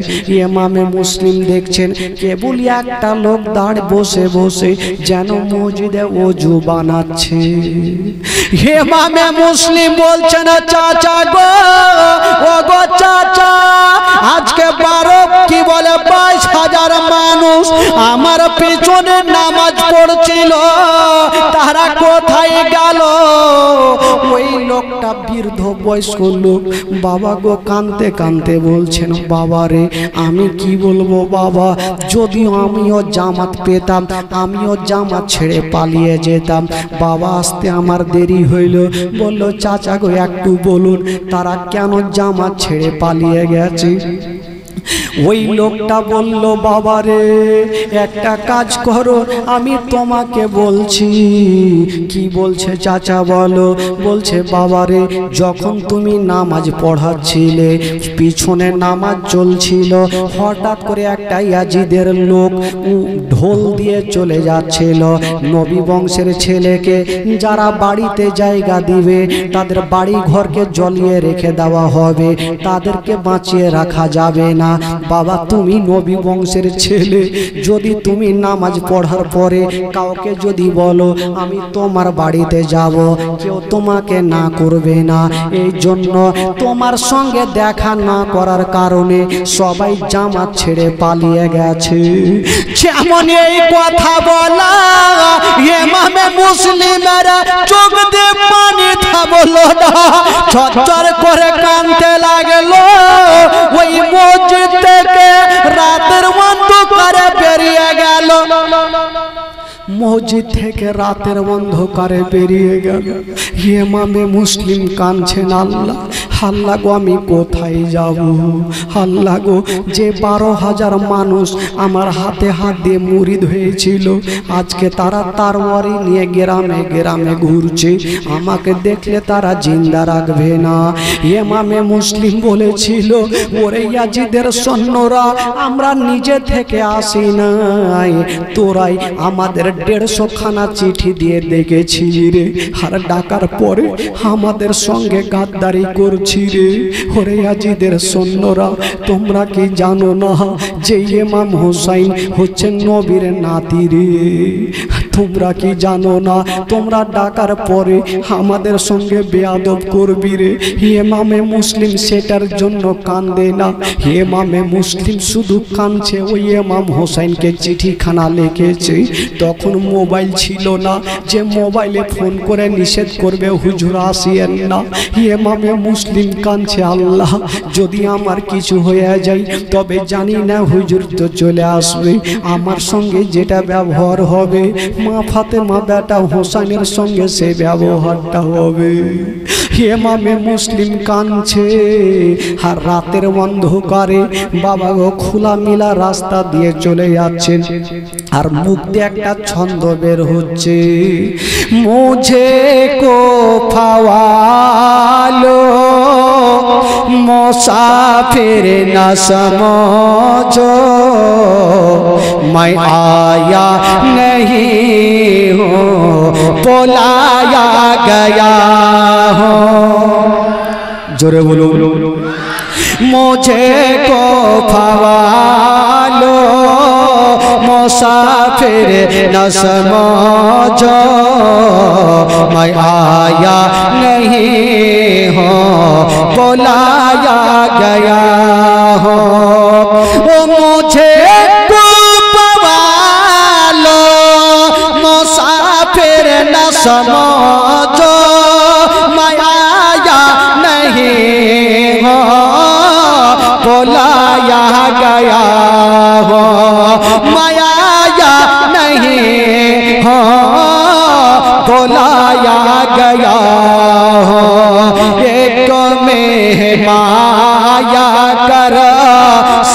ইমামে মুসলিম দেখছেন কেবল একটা লোক দাঁড় বসে বসে যেন মসজিদে ওযু বানাচ্ছে। ইমামে মুসলিম বলছেন চাচা গো, ও গো চাচা, আজকে 12 কি বলে 27,000 মানুষ আমার পেছনে নামাজ পড়ছিল, তারা কোথায় গেল? ওই লোকটা বৃদ্ধ বয়স্ক লোক, বাবা গো কাঁদতে কাঁদতে বলছেন, বাবা রে আমি কি বলবো বাবা, যদিও আমিও জামাত পেতাম আমিও জামাত ছেড়ে পালিয়ে যেতাম। বাবা আসতে আমার দেরি হইল। বলল চাচা গো একটু বলুন তারা কেন জামাত ছেড়ে পালিয়ে গেছে? ওই লোকটা বলল, বাবা রে একটা কাজ করো, আমি তোমাকে বলছি। কি বলছে চাচা বলো? বলছে বাবা রে যখন তুমি নামাজ পড়াচ্ছিলে, পিছনে নামাজ চলছিল, হঠাৎ করে একটা ইয়াজিদের লোক ঢোল দিয়ে চলে যাচ্ছিল। নবী বংশের ছেলেকে যারা বাড়িতে জায়গা দিবে তাদের বাড়ি ঘরকে জ্বলিয়ে রেখে দেওয়া হবে, তাদেরকে বাঁচিয়ে রাখা যাবে না। বাবা তুমি নবী বংশের ছেলে, যদি তুমি নামাজ পড়ার পরে কাউকে যদি বলো আমি তোমার বাড়িতে যাব, কেউ তোমাকে না করবে না। এই জন্য তোমার সঙ্গে দেখা না করার কারণে সবাই জামাত ছেড়ে পালিয়ে গেছে। যেমন এই কথা বলা ইমামে মুসলিমের চোখ দিয়ে পানি থামলো না, ঝরঝর করে কাঁদতে লাগলো। ওই মসজিদ থেকে রাতের অন্ধকারে বেরিয়ে গেল, মসজিদ থেকে রাতের অন্ধকারে বেরিয়ে গেল। ইমামে মুসলিম কাঁদছেন, আল্লাহ আল্লাহ গো আমি কোথায় যাব? আল্লাহ গো যে 12,000 মানুষ আমার হাতে হাত দিয়ে মুরিদ হয়েছিল, আজকে তারা তারওয়ারি নিয়ে গ্রামে গ্রামে ঘুরছে, আমাকে দেখলে তারা জিন্দা রাখবে না। ইমামে মুসলিম বলেছিল, ওরে ইয়াজিদের সৈন্যরা আমরা নিজে থেকে আসি নাই, তোরাই আমাদের 150 খানা চিঠি দিয়ে দেখেছি রে, আর ডাকার পরে আমাদের সঙ্গে গাদ্দারি করছি রে। ওরে ইয়াজিদের সৈন্যরা তোমরা কি জানো না যে ইমাম হোসাইন হচ্ছেন নবীর নাতি রে? তোমরা কি জানো না তোমরা ডাকার পরে আমাদের সঙ্গে বেয়াদব করবি রে? ইমামে মুসলিম সেটার জন্য কান্দে না, ইমামে মুসলিম শুধু কাঁদছে ওই ইমাম হোসাইনকে চিঠিখানা লিখেছে। তখন মোবাইল ছিল না যে মোবাইলে ফোন করে নিষেধ করবে হুজুর আসিয়েন না। ইমামে মুসলিম কাঁদছে, আল্লাহ যদি আমার কিছু হয়ে যায় তবে জানি না হুজুর তো চলে আসবে, আমার সঙ্গে যেটা ব্যবহার হবে মা ফাতেমা বেটা হোসেনের সঙ্গে সে ব্যবহারটা হবে। ইমামে মুসলিম কাঁদছে, আর রাতের অন্ধকারে বাবা গো খোলামেলা রাস্তা দিয়ে চলে যাচ্ছেন, আর মুখ দিয়ে একটা ছন্দ বের হচ্ছে, মুঝে কো ফাওয়ালো মুসাফির না সমঝো, मैं आया नहीं हूँ बुलाया गया हूँ। जोरे बोलो, मुझे को फवालो मुसाफिर न समझो, मैं आया नहीं हूँ बुलाया गया हूँ। वो मुझे समझो, मैं आया नहीं हो बुलाया गया हो, मैं आया नहीं हो बुलाया गया हो। एक में माया कर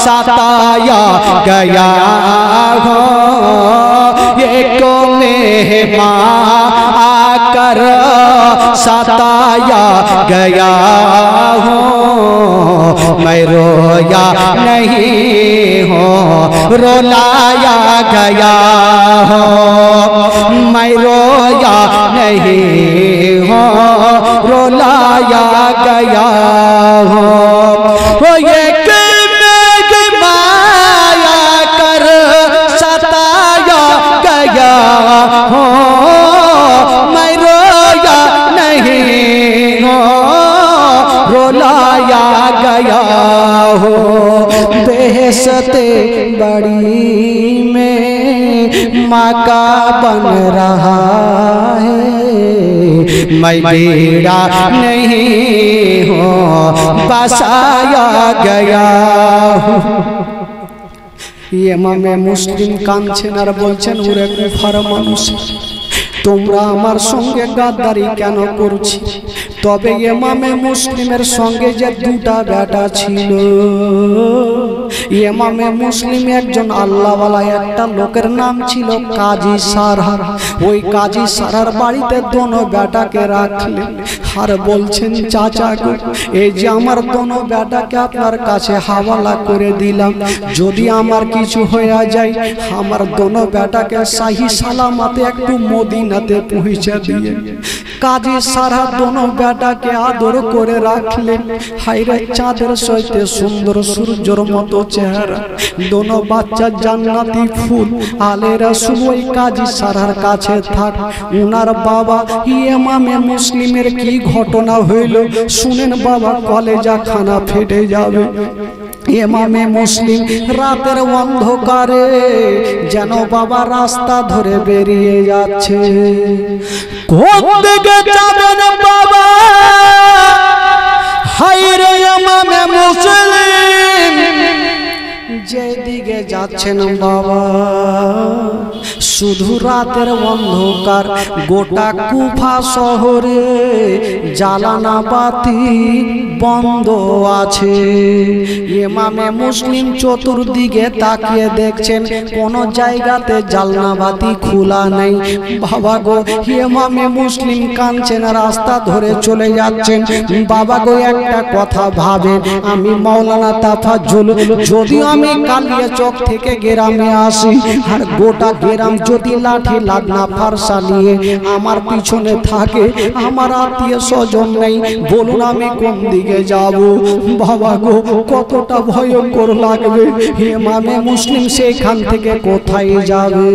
सताया गया हो, एक में आकर सताया गया हूँ, मैं रोया नहीं हूँ रुलाया गया हूँ, मैं रोया नहीं हूँ रुलाया गया हूँ। ये माया कर सताया गया हो, मैं रोया नहीं हो रुलाया गया हो। बेहस इज्जत बड़ी में मका बन रहा है, मैं तेरा नहीं हूँ बसाया गया हूँ। ইমামে মুসলিম কাঁদছেন আর বলছেন ওরে কুফার মানুষ, তোমরা আমার সঙ্গে গাদ্দারি কেন করছি? তবে ইমামে মুসলিমের সঙ্গে যে দুটা বেটা ছিল, ইমামে মুসলিম একজন আল্লাহওয়ালা একটা লোকের নাম ছিল কাজী সারহার। ওই কাজী সারহার বাড়িতে দোনো বেটাকে রাখলেন আর বলছেন চাচা গো, এই যে আমার দোনো বেটাকে আপনার কাছে হাওয়ালা করে দিলাম, যদি আমার কিছু হয়ে যায় আমার দোনো বেটাকে শাহী সালামতে একটু মদিনাতে পৌঁছে দিয়ে। কাজী সারহার দোনো বেটাকে আদর করে রাখলেন। হায়রে চাঁদের সইতে সুন্দর সূর্যের মতো চেহারা, দোনো বাচ্চা জান্নাতি ফুল। আলে রাসূল ওই কাজী সারহার কাছে থাক। উনার বাবা ইমামে মুসলিমের কি ঘটনা হইল শুনেন বাবা, কলেজা খানা ফেটে যাবে। ইমামে মুসলিম রাতের অন্ধকারে যেন বাবা রাস্তা ধরে বেরিয়ে যাচ্ছে। কোন দিকে যাবেন বাবা? হায়রে ইমামে মুসলিম যেদিকে যাচ্ছেন বাবা, শুধু রাতের অন্ধকার। গোটা কুফা শহরে জ্বালানা বাতি বন্ধ আছে। ইমামে মুসলিম চতুর্দিকে তাকিয়ে দেখছেন কোন জায়গাতে জ্বালানা বাতি খোলা নেই। বাবা গো, ইমামে মুসলিম কাঁদছেন, রাস্তা ধরে চলে যাচ্ছেন। বাবা গো, একটা কথা ভাবেন, আমি মাওলানা তাফাজ্জুল, যদিও আমি কালিয়াচক থেকে গ্রামে আসি আর গোটা গ্রাম যদি লাঠি লাদনা ফারসা নিয়ে আমার পিছনে থাকে, আমার আত্মীয় স্বজন নেই, বলুন আমি কোন দিকে যাব? বাবা গো, কতটা ভয়ঙ্কর লাগবে। ইমামে মুসলিম সেখান থেকে কোথায় যাবে?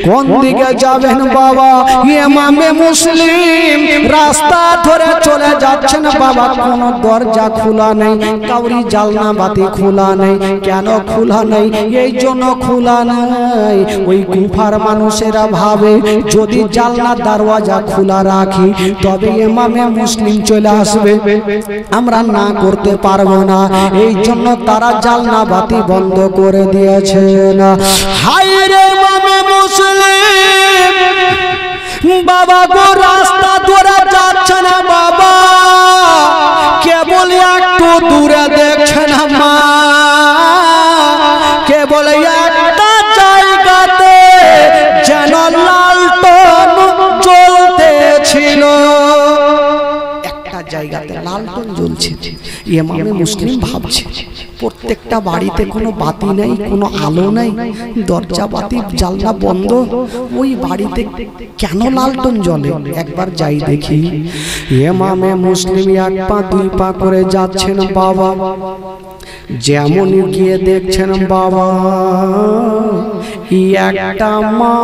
কোন দিকে যাবেন বাবা? ইমামে মুসলিম রাস্তা ধরে চলে যাচ্ছেন বাবা, কোনো দরজা খোলা নেই, কাউরি জালনা বাতি খোলা নেই। কেন খোলা নেই? এই জন্য খোলা নাই, ওই কুফার মানুষেরা ভাবে যদি জালনা দরওয়াজা খোলা রাখি তবে ইমামে মুসলিম চলে আসবে, আমরা না করতে পারবো না। এই জন্য তারা জালনা বাতি বন্ধ করে দিয়েছে না। হায়রে ইমামে মুসলিম বাবা গো, রাস্তা ধরে যাচ্ছে না বাবা, কেবল একটু দূরে দেখছেন মা, কেবল একটা জায়গাতে যেন লালটন জ্বলতেছিল, একটা জায়গাতে লালটন জ্বলছে। ইমামে মুসলিম ভাবছে প্রত্যেকটা বাড়িতে কোনো বাতি নেই, কোনো আলো নেই, দরজা বাতি জানলা বন্ধ, ওই বাড়িতে কেন লালটন জ্বলে? একবার যাই দেখি। ইমামে মুসলিম এক পা দুই পা করে যাচ্ছেন বাবা, যেমন গিয়ে দেখছেন বাবা একটা মা,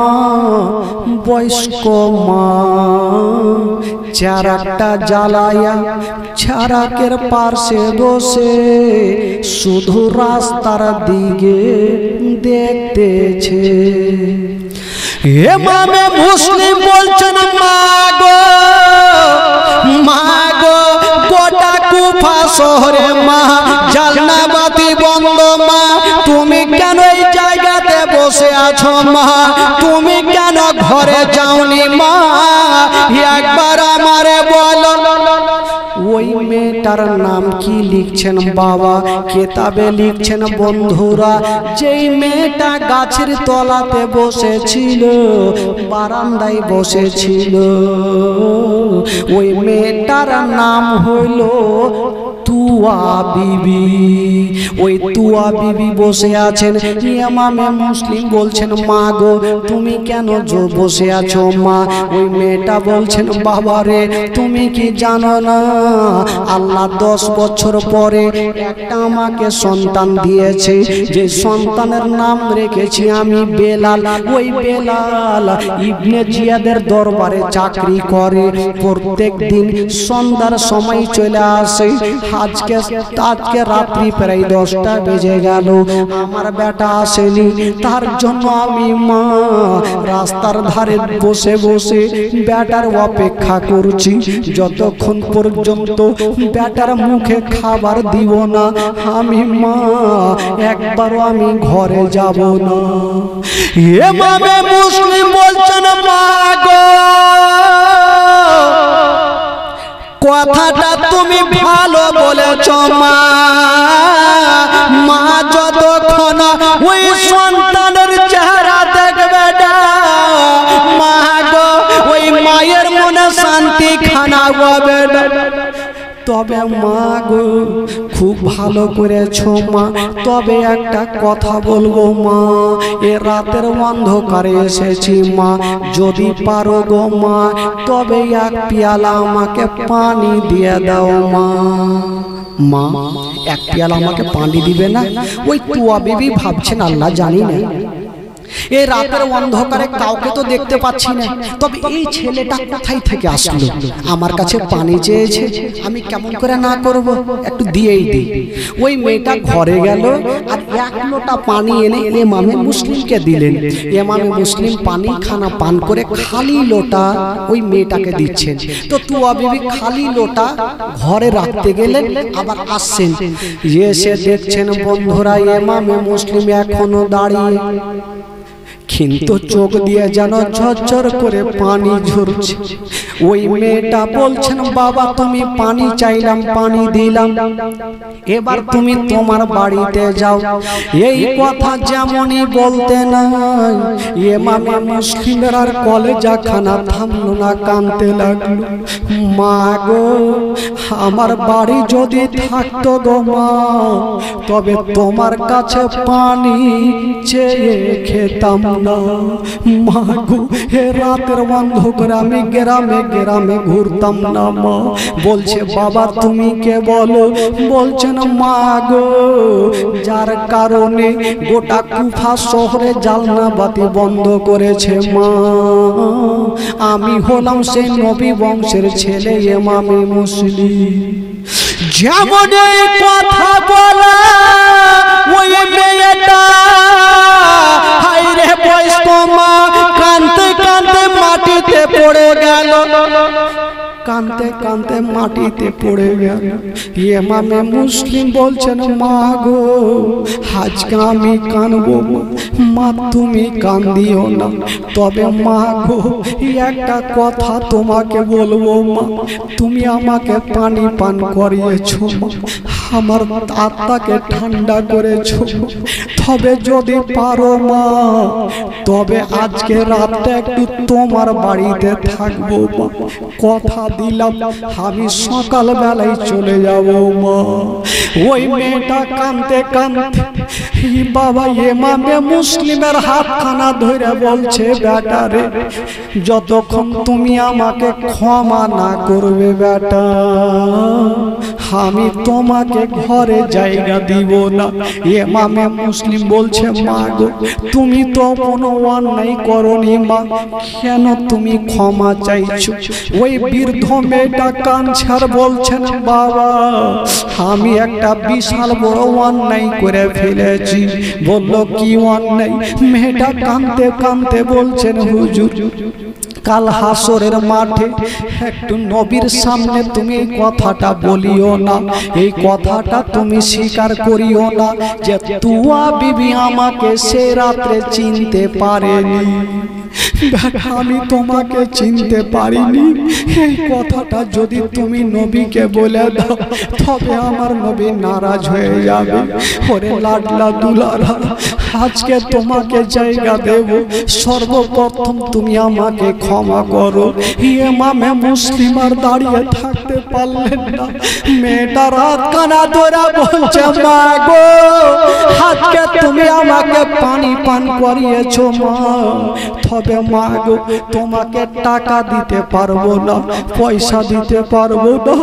বয়স্ক মা, চারাকটা জ্বালায়া চারাকের পাশে বসে শুধু রাস্তার দিকে দেখতেছে। ইমামে মুসলিম বলছেন মা গো, মা গো, গোটা কুফা শহরে মা জালনা বাতি বন্ধ, মা তুমি কেন এই জায়গাতে বসে আছো? মা তুমি কেন ঘরে যাওনি? মা একবার আমারে বলো। ওই মেয়েটার নাম কি লিখছেন বাবা? কেতাবে লিখছেন বন্ধুরা, যেই মেয়েটা গাছের তলাতে বসেছিল, বারান্দায় বসেছিল, ওই মেয়েটার নাম হলো তুয়া বিবি। ওই তুয়া বিবি বসে আছেন। ইমামে মুসলিম বলছেন মা গো, তুমি কেন বসে আছো? মা ওই মেয়েটা বলছেন বাবা রে, তুমি কি জানো না আল্লাহ 10 বছর পরে একটা আমাকে সন্তান দিয়েছে, যে সন্তানের নাম রেখেছি আমি বেলাল। ওই বেলাল ইবনে জিয়াদের দরবারে চাকরি করে, প্রত্যেক দিন সন্ধ্যার সময় চলে আসে, হাজ আজকে রাত্রি প্রায় 10টা বেজে গেল, আমার বেটা আসেনি। তার জন্য আমি মা রাস্তার ধারে বসে বসে বেটার অপেক্ষা করছি। যতক্ষণ পর্যন্ত বেটার মুখে খাবার দিব না, আমি মা একবারও আমি ঘরে যাব না। ইমামে মুসলিম বলছেন, মা গো কথাটা তুমি ভালো বলেছ মা। মা যতক্ষণ ওই সন্তানের চেহারা দেখবে না, মা গো ওই মায়ের মনে শান্তি খানা হবে না। তবে মা গো খুব ভালো করেছো মা, তবে একটা কথা বলবো মা, এ রাতের অন্ধকারে এসেছি মা, যদি পারো গো মা তবে এক পেয়ালা আমাকে পানি দিয়ে দাও মা। মা এক পেয়ালা আমাকে পানি দিবে না? ওই তুয়া বিবি ভাবছেন আল্লাহ জানি না, এই রাতের অন্ধকারে কাউকে তো দেখতে পাচ্ছি না, তবে এই ছেলেটা কোথায় থেকে আসলো, আমার কাছে পানি চেয়েছে, আমি কেমন করে না করব, একটু দিয়েই দিই। ওই মেয়েটা ঘরে গেল আর 1 লোটা পানি এনে ইমামে মুসলিমকে দিলেন। ইমামে মুসলিম পানি খানা পান করে খালি লোটা ওই মেয়েটাকে দিচ্ছেন। তো তুয়া বিবি খালি লোটা ঘরে রাখতে গেলেন, আবার আসছেন, এসে দেখছেন বন্ধুরা ইমামে মুসলিম এখনো দাঁড়িয়ে, কিন্তু চোখ দিয়ে যেন ঝরঝর করে পানি ঝরছে। ওই মেয়েটা বলছেন, বাবা তুমি পানি চাইলাম পানি দিলাম, এবার তুমি তোমার বাড়িতে যাও। এই কথা যেমনই বলতে নাই, ইমামে মুসলিমের আর কলেজা খানা থামলো না, কাঁদতে লাগলো, মা গো আমার বাড়ি যদি থাকতো গো মা, তবে তোমার কাছে পানি চেয়ে খেতাম না। মা গো হে রাতের অন্ধকারে আমি গ্রামে গ্রামে ঘুরতাম না মা। বলছে বাবা তুমি কে বলো? বলছেন মা গো যার কারণে গোটা কুফা শহরে জালনা বাতি বন্ধ করেছে মা, আমি হলাম সেই নবী বংশের ছেলে ইমামে মুসলিম। যেমন এই কথা বলা ওই মেয়েটা হায়রে বয়স্ক মা কাঁদতে কাঁদতে মাটিতে পড়ে গেল, কাঁদতে কাঁদতে মাটিতে পড়ে গেল। ইমামে মুসলিম বলছেন মা গো আজকে আমি কাঁদবো মা, তুমি কান্দিও না, তবে মা গো একটা কথা তোমাকে বলবো মা, তুমি আমাকে পানি পান করিয়েছো মা, আমার আত্মাকে ঠান্ডা করেছো, তবে যদি পারো মা তবে আজকে রাতটা একটু তোমার বাড়িতে থাকবো মা, কথা দিলাম আমি সকাল বেলায় চলে যাব মা। ওই মেয়েটা কাঁদতে কাঁদতে বাবা ইমামে মুসলিমের হাতখানা ধরে বলছে, বেটা রে যতক্ষণ তুমি আমাকে ক্ষমা না করবে বেটা, আমি তোমাকে ঘরে জায়গা দিব না। ইমামে মুসলিম বলছে মা গো তুমি তো কোনো অন্যায় করনি মা, কেন তুমি ক্ষমা চাইছো? ওই বৃদ্ধ মেয়েটা কাঁদছে বলছেন বাবা আমি একটা বিশাল বড় অন্যায় করে ফেলেছি। বলল কি অন্যায়? মেয়েটা কাঁদতে কাঁদতে বলছেন হুজুর কাল হাসরের মাঠে একটু নবীর সামনে তুমি এই কথাটা বলিও না, এই কথাটা তুমি স্বীকার করিও না যে তুয়া বিবি আমাকে সে রাত্রে চিনতে পারেনি। আমি তোমাকে চিনতে পারিনি, এই কথাটা যদি তুমি নবীকে বলে দাও তবে আমার নবী নারাজ হয়ে যাবে। ওরে লাডলা দুলারা আজকে তোমাকে জায়গা দেব, সর্বপ্রথম তুমি আমাকে ক্ষমা করো। ইমামে মুসলিম আর দাঁড়িয়ে থাকতে পারলেন না, মেয়েটা রাত কানা ধরে বলছে মা গো আজকে তুমি আমাকে পানি পান করিয়েছো মা, তবে মা গো তোমাকে টাকা দিতে পারবো না, পয়সা দিতে পারবো না,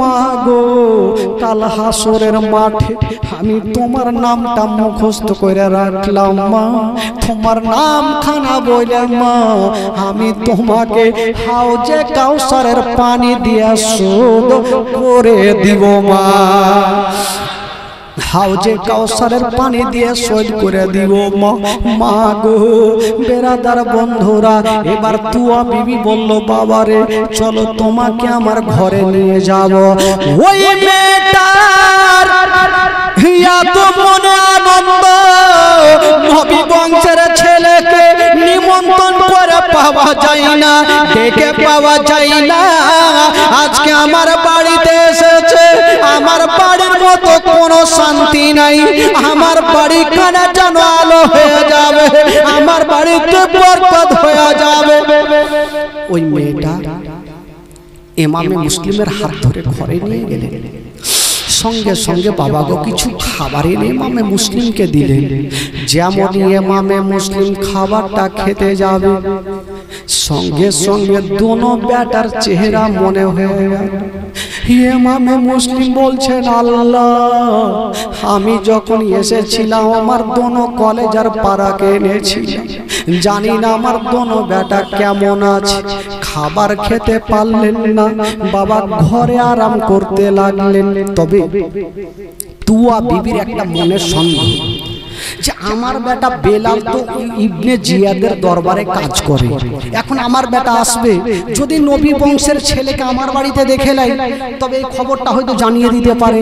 মা গো কাল হাসরের মাঠে আমি তোমার নামটা মুখস্থ করে রাখলাম মা, তোমার নাম খানা বলে মা আমি তোমাকে হাউজে কাউসারের পানি দিয়া শোধ করে দিব মা, হাউজে কাউসারের পানি দিয়ে শোধ করে দিব মা। মা গো বেরাদার বন্ধুরা, এবার তুয়া বিবি বলল বাবারে চলো তোমাকে আমার ঘরে নিয়ে যাব। ওই মেয়েটার এত মনে আনন্দ, নবী বংশের ছেলেকে নিমন্ত্রণ করে পাওয়া যায় না, ডেকে পাওয়া যায় না, আজকে আমার বাড়িতে এসেছে, আমার বাড়ির মতো কোনো শান্তি নাই, আমার বাড়ি খানা যেন আলো হয়ে যাবে, আমার বাড়িতে বরকত হয়ে যাবে। ওই মেয়েটা ইমামে মুসলিমের হাত ধরে ঘরে নিয়ে গেলেন, সঙ্গে সঙ্গে বাবা গো কিছু খাবার এনে ইমামে মুসলিমকে দিলেন। যেমন ইমামে মুসলিম খাবারটা খেতে যাবে, সঙ্গে সঙ্গে দোনো বেটার চেহারা মনে হয়ে গেল। ইমামে মুসলিম বলছেন আল্লাহ আমি যখন এসেছিলাম আমার দোনো কলেজার পাড়াকে এনেছিলাম, জানি না আমার দোনো বেটা কেমন আছে, খাবার খেতে পারলেন না, বাবা ঘরে আরাম করতে লাগলেন। তবে তুয়া বিবির একটা মনের সন্দেহ যে আমার বেটা বেলাল তো ইবনে জিয়াদের দরবারে কাজ করে, এখন আমার বেটা আসবে, যদি নবী বংশের ছেলেকে আমার বাড়িতে দেখে লাই তবে এই খবরটা হয়তো জানিয়ে দিতে পারে।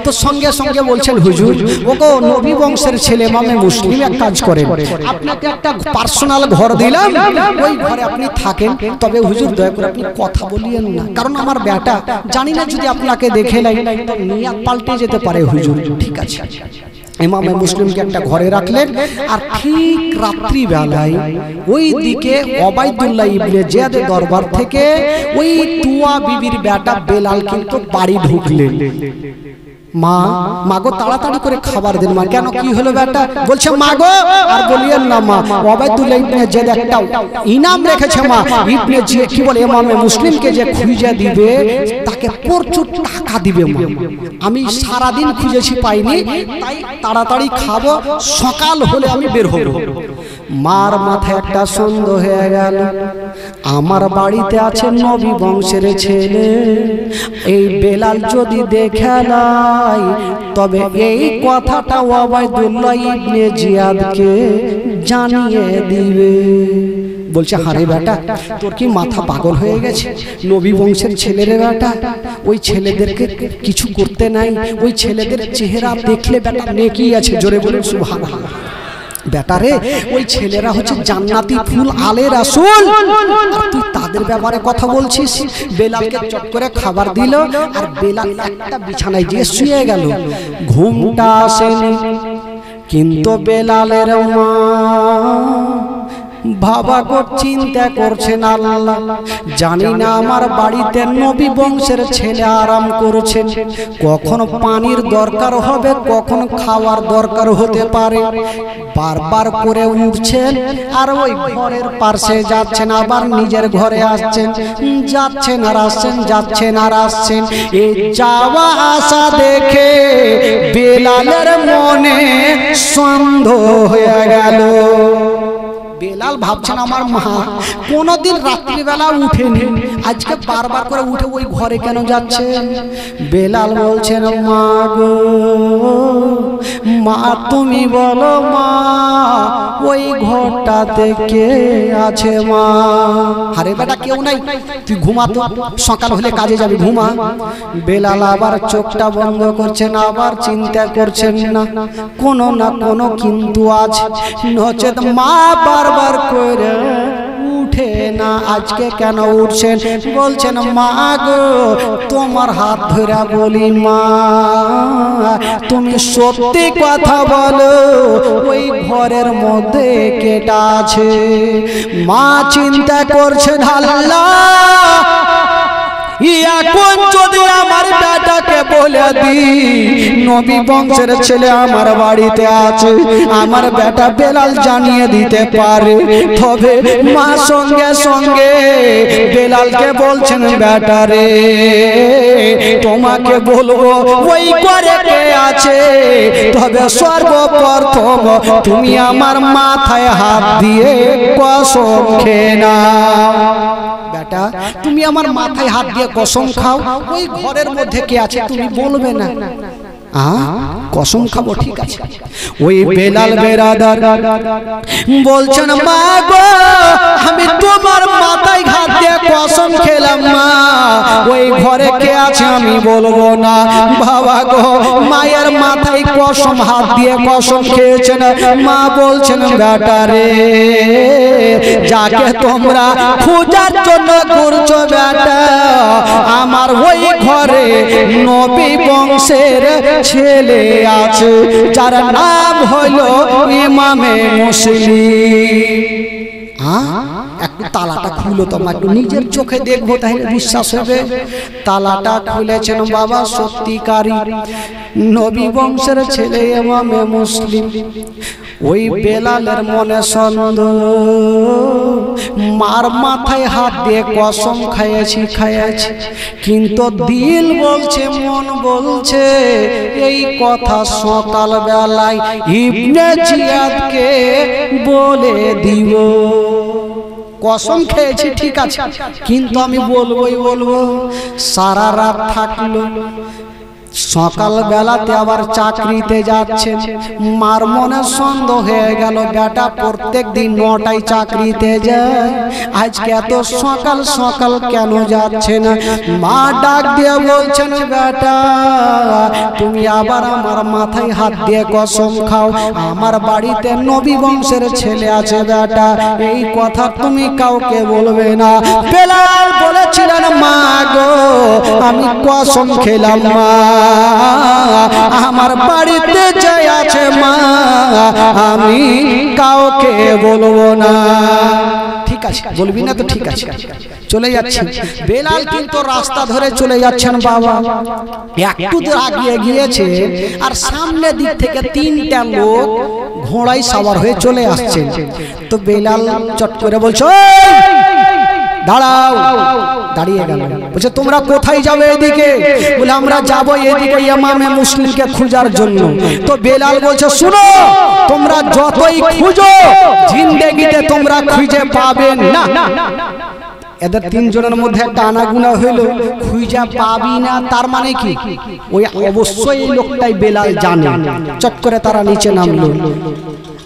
তো সঙ্গে সঙ্গে বলছেন হুজুর ওগো নবী বংশের ছেলে ইমামে মুসলিম এক কাজ করে, আপনাকে একটা পার্সোনাল ঘর দিলাম, ওই ঘরে আপনি থাকেন, তবে হুজুর দয়া করে আপনি কথা বলিয়েন না, কারণ আমার বেটা জানি না যদি আপনাকে দেখে লাই তো নিয়াত পাল্টে যেতে পারে হুজুর। ঠিক আছে, ইমামে মুসলিমকে একটা ঘরে রাখলেন। আর ঠিক রাত্রি বেলায় ওই দিকে ওবাইদুল্লাহ ইবনে জিয়াদের দরবার থেকে ওই তুয়া বিবির বেটা বেলাল কিন্তু বাড়ি ঢুকলেন। মা মাগো তাড়াতাড়ি করে খাবার দেন মা। কেন কি হলো বেটা? বলছে মাগো আর বলিয়েন না মা, ওবাইদুল্লাহ ইবনে জিয়াদ একটা ইনাম রেখেছে মা, ইবনে জিয়াদ কি বলে ইমামে মুসলিমকে যে খুঁজে দিবে তাকে প্রচুর টাকা দিবে মা, আমি সারা দিন খুঁজেছি পাইনি, তাই তাড়াতাড়ি খাবো, সকাল হলে আমি বের হব। মার মাথায় একটা সন্দেহ হয়ে গেল, আমার বাড়িতে আছে নবী বংশের ছেলে, এই বেলাল যদি দেখে নাই তবে এই কথাটা ওবাইদুল্লাহ ইবনে জিয়াদকে জানিয়ে দিবে। বলছে হারে বেটা তোর কি মাথা পাগল হয়ে গেছে? নবী বংশের ছেলের বেটা, ওই ছেলেদেরকে কিছু করতে নাই, ওই ছেলেদের চেহারা দেখলে বেটা নেকি আছে, জোরে বলে সুবহানাল্লাহ। বেটারে ওই ছেলেরা হচ্ছে জান্নাতি ফুল আলে রাসূল, তুই তাদের ব্যাপারে কথা বলছিস। বেলালকে চট করে খাবার দিল, আর বেলাল একটা বিছানায় গিয়ে শুয়ে গেল। ঘুমটা আসেনি, কিন্তু বেলালের মা বাবা গো চিন্তা করছেন আল্লাহ, জানি না আমার বাড়িতে নবী বংশের ছেলে আরাম করছেন, কখন পানির দরকার হবে, কখন খাওয়ার দরকার হতে পারে, বারবার করে উঠছেন আর ওই ঘরের পাশে যাচ্ছেন, আবার নিজের ঘরে আসছেন, যাচ্ছেন আর আসছেন, যাচ্ছেন আর আসছেন। এই যাওয়া আসা দেখে বেলালের মনে সন্দেহ হয়ে গেল। বেলাল ভাবছেন আমার মা কোনদিন রাত্রিবেলা উঠেনি, আজকে বারবার করে উঠে ওই ঘরে কেন যাচ্ছে? বেলাল বলছেন মা গো মা তুমি বলো মা ওই ঘরটাতে কে আছে মা? আরে বেটা কেউ নাই, তুই ঘুমা তো, সকাল হলে কাজে যাবি, ঘুমা। বেলাল আবার চোখটা বন্ধ করছেন, আবার চিন্তা করছেন না কোনো না কোনো কিন্তু আছে, নচেত মা বারবার করে উঠে না, আজকে কেন উঠছেন? বলছেন মা গো তোমার হাত ধরে বলি মা তুমি সত্যি কথা বলো, ওই ঘরের মধ্যে কেটা আছে? মা চিন্তা করছেন আল্লাহ এখন যদি আমার বেটাকে বলে দি নবী বংশের ছেলে আমার বাড়িতে আছে, আমার বেটা বেলাল জানিয়ে দিতে পারে, তবে মা সঙ্গে সঙ্গে বেলালকে বলছেন বেটা রে তোমাকে বলবো ওই ঘরে কে আছে, তবে সর্বপ্রথম তুমি আমার মাথায় হাত দিয়ে কসম খেয়ে নাও। বেটা তুমি আমার মাথায় হাত দিয়ে কসম খাও ওই ঘরের মধ্যে কে আছে তুমি বলবে না। কসম খাবো, ঠিক আছে। ওই বেলাল বেরাদার বলছেন মা গো আমি তোমার মাথায় হাত দিয়ে কসম খেলাম মা ওই ঘরে কে আছে আমি বলবো না। বাবা গো মায়ের মাথায় কসম হাত দিয়ে কসম খেয়েছেন, মা বলছেন বেটা রে যাকে তোমরা খোঁজার জন্য করছো বেটা আমার ওই ঘরে নবী বংশের ছেলে আছে যার নাম হলো ইমামে মুসলিম। একটু তালাটা খুলো তোমার, একটু নিজের চোখে দেখবো তাহলে বিশ্বাস হবে। তালাটা খুলেছেন বাবা সত্যিকারী নবী বংশের ছেলে ইমামে মুসলিম। ওই বেলালের মনে সন্দেহ, মার মাথায় হাত দিয়ে কসম খাইয়েছি, কিন্তু দিল বলছে মন বলছে এই কথা সকাল বেলায় ইবনে জিয়াদকে বলে দিব। কসম খেয়েছি ঠিক আছে, কিন্তু আমি বলবোই বলবো। সারা রাত থাকলো, সকাল বেলাতে আবার চাকরিতে যাচ্ছে, মার মনে সন্দেহ হয়ে গেল বেটা প্রত্যেক দিন 9টায় চাকরিতে যায়, আজকে এত সকাল সকাল কেন যাচ্ছে না। মা ডাক দিয়ে বলছেন বেটা তুমি আবার আমার মাথায় হাত দিয়ে কসম খাও আমার বাড়িতে নবী বংশের ছেলে আছে বেটা, এই কথা তুমি কাউকে বলবে না। বেলাল বলেছিলেন মা গো আমি কসম খেলাম মা আমার বাড়িতে যাই আছে মা আমি কাউকে বলবো না। ঠিক আছে বলবি না তো ঠিক আছে, চলে যাচ্ছেন। বেলাল কিন্তু রাস্তা ধরে চলে যাচ্ছেন বাবা, একটু দূর আগিয়ে গিয়েছে আর সামনে দিক থেকে 3টা লোক ঘোড়ায় সওয়ার হয়ে চলে আসছেন। তো বেলাল চট করে বলছো দাঁড়াও, দাঁড়িয়ে গেল। বলছে তোমরা কোথায় যাবে? এদিকে। বলে আমরা যাবো এদিকে ইমামে মুসলিমকে খোঁজার জন্য। তো বেলাল বলছে শুনো তোমরা যতই খুঁজো জিন্দেগিতে তোমরা খুঁজে পাবেন না। এদের 3 জনের মধ্যে একটা আনাগুনা হইলো, খুঁজে পাবি না তার মানে কি ওই অবশ্যই এই লোকটাই বেলাল জানে। চট করে তারা নিচে নামলো।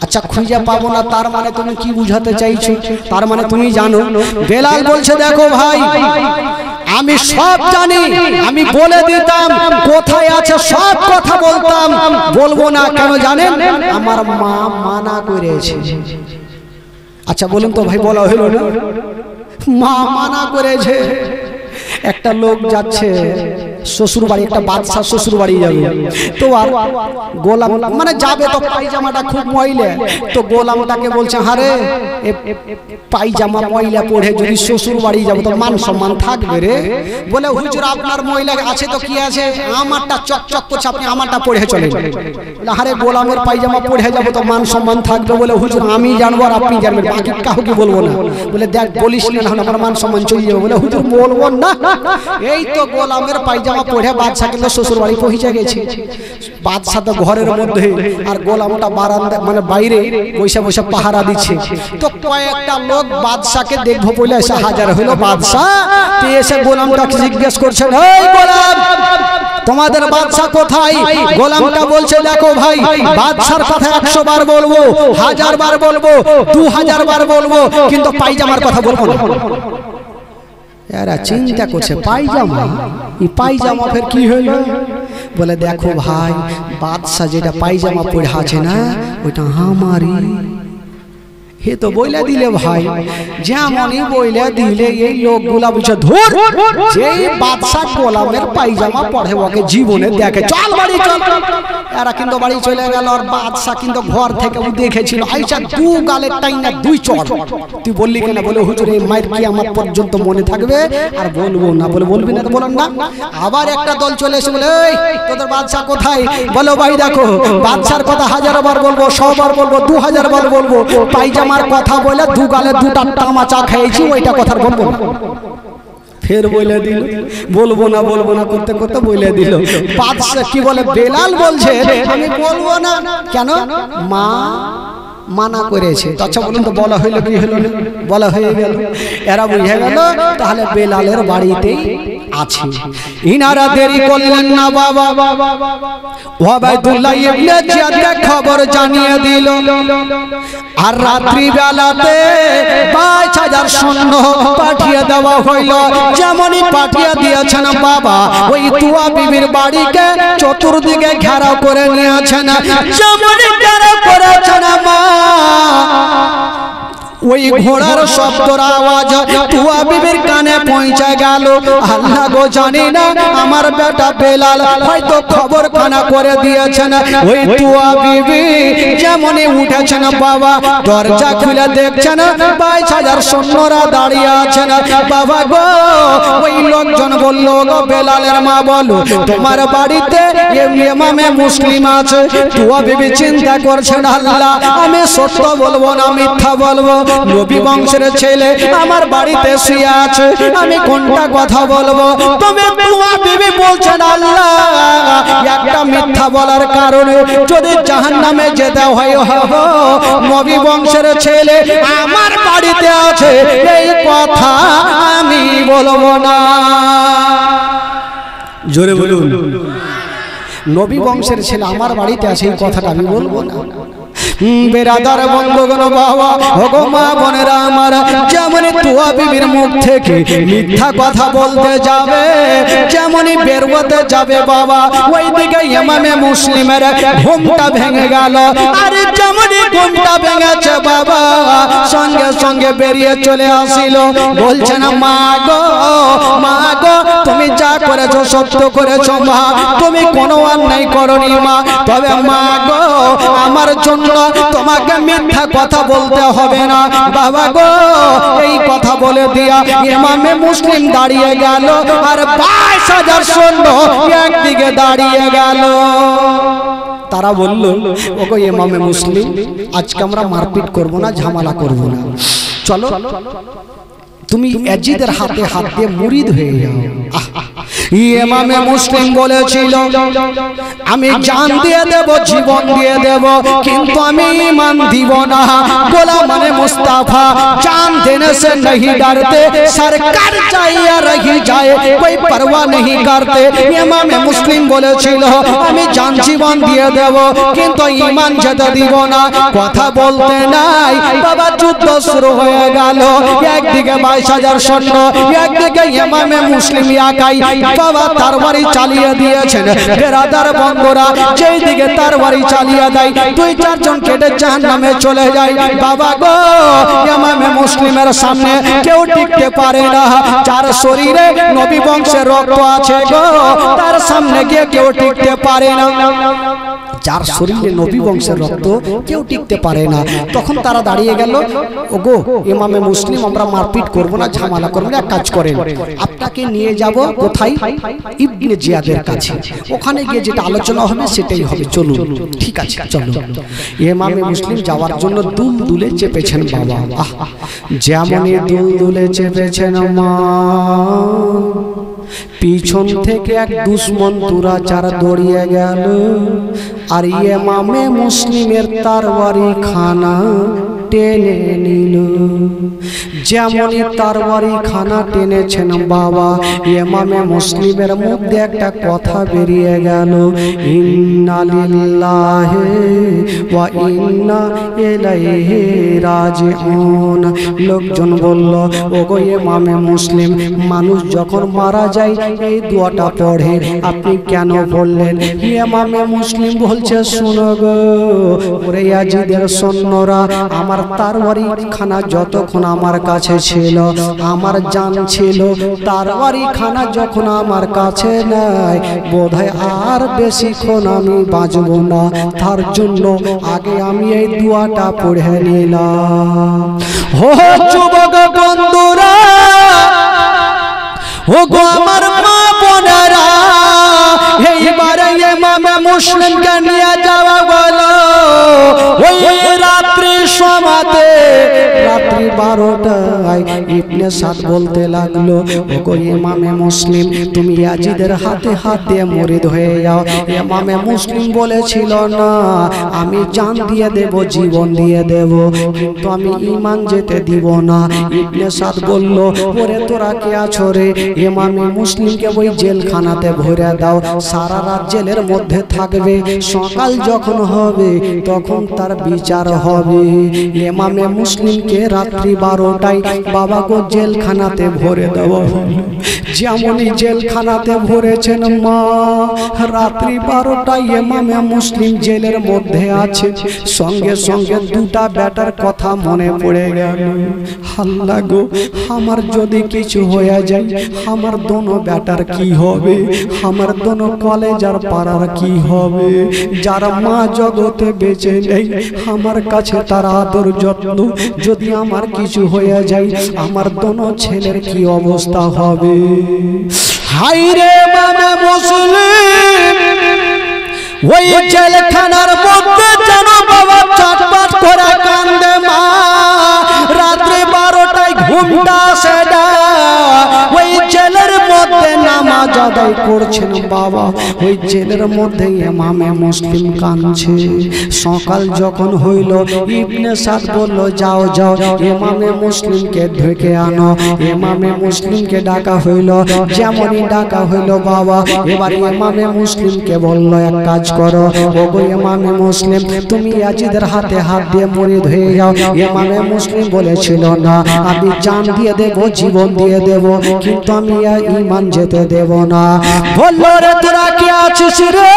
আচ্ছা খুঁজে পাবো না তার মানে তুমি কি বুঝাতে চাইছো? তার মানে তুমি জানো। বেলাল বলছে দেখো ভাই আমি সব জানি, আমি বলে দিতাম কোথায় আছে সব কথা বলতাম, বলবো না কেন জানেন? আমার মা মানা করেছে। আচ্ছা বলুন তো ভাই, বলা হলো না মা মানা করেছে। একটা লোক যাচ্ছে শ্বশুর বাড়ি, একটা বাদশা শ্বশুর বাড়ি যাবে, তো আর গোলাম মানে যাবে তো পায়জামাটা খুব ময়লা, তো গোলামটাকে বলছে হারে পায়জামা ময়লা পরে যদি শ্বশুর বাড়ি যাবো তো মান সম্মান থাকবে রে। বলে হুজুর আপনার ময়লা আছে তো কি আছে, আমারটা চকচক করছে আপনি আমারটা পরে চলেন। বলে হারে গোলামের পায়জামা পরে যাবো তো মান সম্মান থাকবে। বলে হুজুর আমি জানবো আর আপনি জানবেন, বাকি কাউকে বলবো না। বলে দেখ বলিস না হলে আমার মান সম্মান চলে যাবে। বলে হুজুর বলবো না। এই তো গোলামের পায়জামা পরে বাদশা কিন্তু শ্বশুর বাড়ি পৌঁছে গেছে। বাদশা তো ঘরের মধ্যে আর গোলামটা বারান্দা মানে বাইরে বসে বসে পাহারা দিচ্ছে। তো কয়েকটা লোক বাদশাকে দেখবো বলে এসে হাজার হলো। বাদশা এসে গোলামটাকে জিজ্ঞেস করছেন এই গোলাম তোমাদের বাদশা কোথায়? গোলামটা বলছে দেখো ভাই বাদশার কথা 100 বার বলবো, 1000 বার বলবো, 2000 বার বলবো, কিন্তু পায়জামার কথা বলবো না। এরা চিন্তা করছে পায়জামা, এই পায়জামা ফের কি হইল? বলে দেখো ভাই বাদশা যেটা পায়জামা পরে আছে না ওইটা আমারই। হে তো বইলা দিলে ভাই, যেমনই বইলা দিলে এই লোকগুলা বুঝে ধর যেই বাদশা গোলামের পায়জামা পরে ওকে জীবনে দেখে চল বাড়ি চল। এরা কিন্তু বাড়ি চলে গেল, আর বাদশা কিন্তু ঘর থেকে দেখেছিল আইসা দু গালের টাইনা দুই চড়। তুই বললি কেন? বলে হুজুর এই মায়ের কি আমার পর্যন্ত মনে থাকবে, আর বলবো না। বলে বলবি না তো বলেন না। আবার একটা দল চলে এসে বলে এই তোদের বাদশা কোথায়? বলো ভাই দেখো বাদশার কথা 1000 বার বলবো, 100 বার বলবো, 2000 বার বলবো, পায়জামার কথা বলে দু গালে দুটা তামাচা খেয়েছি, ওইটা কথা বলবো না। ফের বলে দিল বলবো না করতে করতে বলে দিল। বাদশা কি বলে? বেলাল বলছে আমি বলবো না। কেন? মা মানা করেছে। আচ্ছা বলুন তো বলা হইলো কি হলো না? বলা হয়ে গেল। এরা বুঝে গেল তাহলে বেলালের বাড়িতেই আছে। ইনারা দেরি করলেন না বাবা, ওবায়দুল্লাহ ইবনে জিয়াদকে খবর জানিয়ে দিল। আর রাত্রি বেলাতে 5000 সৈন্য পাঠিয়ে দেওয়া হইল। যেমনই পাঠিয়ে দিয়েছেন বাবা, ওই তুয়া বিবির বাড়িকে চতুর্দিকে ঘেরাও করে নিয়েছেন। যেমনই ঘেরাও করেছেন মা, ওই ঘোড়ার শব্দের আওয়াজ তুয়া বিবির কানে পৌঁছে গেল। আল্লাহ গো জানি না আমার বেটা বেলাল হয়তো খবর খানা করে দিয়েছেন। ওই তুয়া বিবি যেমনই উঠেছেন বাবা, দরজা খুলে দেখছেন 22000 সৈন্যরা দাঁড়িয়ে আছেন। বাবা গো, ওই লোকজন বলল গো বেলালের মা বলো তোমার বাড়িতে ইমামে মুসলিম আছে। তুয়া বিবি চিন্তা করছেন আল্লাহ আমি সত্য বলবো না মিথ্যা বলবো? নবী বংশের ছেলে আমার বাড়িতে শুয়ে আছে, আমি কোনটা কথা বলবো? তুমি তুয়া বিবি বলছেন আল্লাহ একটা মিথ্যা বলার কারণে যদি জাহান্নামে যেতে হয়, নবী বংশের ছেলে আমার বাড়িতে আছে এই কথা আমি বলবো না। জোরে বলুন, নবী বংশের ছেলে আমার বাড়িতে আছে এই কথাটা আমি বলবো না। বেরাদার বন্ধুগণ বাবা, ওগো মা বোনেরা আমার, যেমনই তুয়া বিবির মুখ থেকে মিথ্যা কথা বলতে যাবে, যেমনই বের হতে যাবে বাবা, ওইদিকে ইমামে মুসলিমের ঘুমটা ভেঙে গেল। আর যেমনই ঘুমটা ভেঙেছে বাবা, সঙ্গে সঙ্গে বেরিয়ে চলে আসিল। বলছেন মা গো তুমি যা করেছো সত্য করেছো মা, তুমি কোনো অন্যায় করনি মা। তবে মা গো আমার জন্য তোমাকে মিথ্যা কথা বলতে হবে না। বাবা গো এই কথা বলে দিয়া ইমামে মুসলিম দাঁড়িয়ে গেল, আর 22000 সৈন্য একদিকে দাঁড়িয়ে গেল। তারা বলল ওগো ইমামে মুসলিম আজকে আমরা মারপিট করব না, ঝামেলা করব না, চলো তুমি ইয়াজিদের হাতে হাত দিয়ে মুরিদ হয়ে যাও। ইমামে মুসলিম বলেছিল আমি জান দিয়ে দেব, জীবন দিয়ে দেব, কিন্তু আমি ঈমান দিব না। গোলামানে মুস্তাফা जान देने से नहीं डरते, सरकार चाहिए रही जाए कोई परवाह नहीं करते। ইমামে মুসলিম বলেছিল আমি জান জীবন দিয়ে দেব কিন্তু ঈমান যেতে দিব না। কথা বলতে নাই বাবা, যুদ্ধ শুরু হয়ে গেল। একদিকে 22000 সৈন্য, একদিকে ইমামে মুসলিম একাই বাবা তরবারি চালিয়ে দিয়েছেন। বেরাদার বন্ধুরা, যেই দিকে তরবারি চালিয়ে দেয় 2-4 জন কেটে জাহান্নামে চলে যায়। বাবা গো ইমামে মুসলিমের সামনে কেউ টিকতে পারে না। যার শরীরে নবী বংশের রক্ত আছে গো, তার সামনে গিয়ে কেউ টিকতে পারে না। যার শরীরে নবী বংশের রক্ত কেউ টিকতে পারে না। তখন তারা দাঁড়িয়ে গেল, ওগো ইমামে মুসলিম আমরা মারপিট করব না, ঝামেলা করব না, এক কাজ করেন আপনাকে নিয়ে যাব কোথায়? ইবনে জিয়াদের কাছে। ওখানে গিয়ে যেটা আলোচনা হবে সেটাই হবে, চলুন। ঠিক আছে চলো। ইমামে মুসলিম যাওয়ার জন্য দুলদুলে চেপেছেন বাবা। যেমনই দুলদুলে চেপেছেন মা, পিছন থেকে এক দুশ্মন দুরাচার দৌড়িয়ে গেল, আর ইমামে মুসলিমের তরবারি খানা টেনে নিল। যেমনই তরবারি খানা টেনেছেন বাবা, ইমামে মুসলিমের মধ্যে একটা কথা বেরিয়ে গেল, ইন্না লিল্লাহি ওয়া ইন্না ইলাইহি রাজিউন। লোকজন বলল, ওগো ইমামে মুসলিম, মানুষ যখন মারা যায় এই দোয়াটা পড়ে, আপনি কেন বললেন? ইমামে মুসলিম বলছে, শুনো গো ওরে ইয়াজিদের সৈন্যরা, আমার তরবারি খানা যতক্ষণ আমার কাছে ছিল, আমার জান ছিল, তরবারি খানা যখন আমার কাছে নাই, বোধহয় আর বেশিক্ষণ আমি বাঁচব না, তার জন্য আগে আমি এই দোয়াটা পড়ে নিলাম। ও যুবক বন্ধুরা, ও গো আমার মা বোনেরা, এইবারে ইমামে মুসলিমকে নিয়ে যাওয়া হলো ওই রাত্রি সমাতে, রাত্রি 12টায় ইবনে সাদ বলতে লাগলো, ওগো ইমামে মুসলিম, তুমি ইয়াজিদের হাতে হাত দিয়ে মুরিদ হয়ে যাও। ইমামে মুসলিম বলেছিল, না আমি জান দিয়ে দেব, জীবন দিয়ে দেব, কিন্তু আমি ঈমান যেতে দিব না। ইবনে সাদ বলল, ওরে তোরা কে আছো রে? ইমামে মুসলিমকে ওই জেলখানাতে ভরে দাও, সারা রাত জেলের মধ্যে থাকবে, সকাল যখন হবে তখন তার বিচার হবে। ইমামে মুসলিমকে রাত্রি 12টায় বাবা গো জেলখানাতে ভরে দেওয়া হলো। যেমনই জেলখানাতে ভরেছেন মা, রাত্রি 12টায় ইমামে মুসলিম জেলের মধ্যে আছে, সঙ্গে সঙ্গে দুটা বেটার কথা মনে পড়ে গেল, আল্লাহ গো আমার যদি কিছু হয়ে যায়, আমার দোনো বেটার কি হবে? আমার দোনো কলেজ আর পাড়ার কি হবে? যারা মা জগতে বেঁচে নেই, আমার কাছে তার আদর যত্ন, যদি আমার কিছু হয়ে যায়, আমার দোনো ছেলের কি অবস্থা হবে? হায় রে ইমামে মুসলিম, ওই জেলখানার মধ্যে যেন বাবা চটপট করে কান্দে মা। রাত্রি 12টায় ঘুমটা আসে না, ওই জেলের মধ্যে নামাজ আদায় করছেন বাবা, ওই জেলের মধ্যে ইমামে মুসলিম কাঁদছে। সকাল যখন হইল, ইবনে সাদ বলল, যাও যাও ইমামে মুসলিমকে ঢেকে আনো। ইমামে মুসলিমকে ডাকা হইল, যেমনই ডাকা হইল বাবা, এবার ইমামে মুসলিমকে বলল, এক কাজ করো, ওগো ইমামে মুসলিম, তুমি ইয়াজিদের হাতে হাত দিয়ে মুরিদ হয়ে যাও। ইমামে মুসলিম বলেছিল, না আমি জান দিয়ে দেব, জীবন দিয়ে দেব, কিন্তু আমি ঈমান যেতে দেব না। বলল, রে তোরা কি আছিস রে?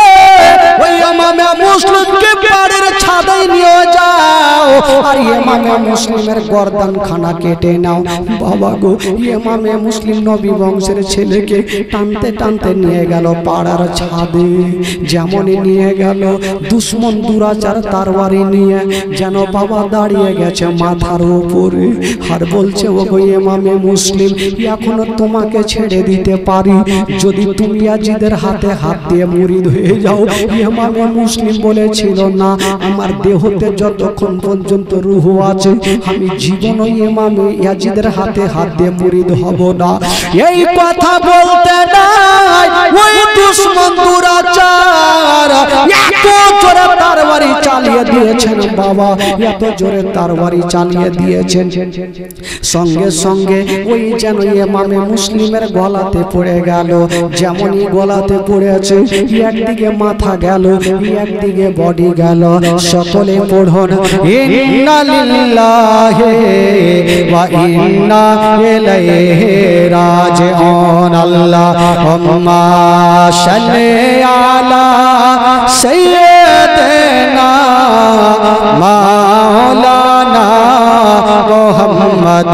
ওই ইমামে মুসলিমকে বাড়ির ছাদে নিয়ে যাও, আর ইমামে মুসলিমের গর্দান খানা কেটে নাও। বাবা গো, ইমামে মুসলিম নবী বংশের ছেলেকে টানতে টানতে নিয়ে গেল পাড়ার ছাদে। যেমনই নিয়ে গেল, দুশ্মন দুরাচার তরবারি নিয়ে যেন বাবা দাঁড়িয়ে গেছে মাথার উপরে, আর বলছে, ওগো ইমামে মুসলিম, এখনো তোমাকে ছেড়ে দিতে পারি যদি তুমি ইয়াজিদের হাতে হাত দিয়ে মুরিদ হয়ে যাও। ইমামে মুসলিম বলেছিল, না আমার দেহতে যতক্ষণ পর্যন্ত রূহ আছে, আমি জীবনও ইমামে ইয়াজিদের হাতে হাত দিয়ে মুরিদ হব না। এই কথা বলতে নাই, ওই দুশ্মন দুরাচার এত জোরে তরবারি চালিয়ে দিয়েছেন বাবা, এত জোরে তরবারি চালিয়ে দিয়েছেন, সঙ্গে সঙ্গে ওই যেন ইমামে মুসলিমের গলাতে পড়ে গেল। যেমনই গলাতে পড়েছে, একদিকে মাথা গেল, একদিকে বডি গেল। সকলে পড়ুন, ইন্না লিল্লাহি ওয়া ইন্না ইলাইহি রাজিউন। আল্লাহুম্মা সাল্লি আলা সাইয়্যিদিনা মাওলানা মুহাম্মদ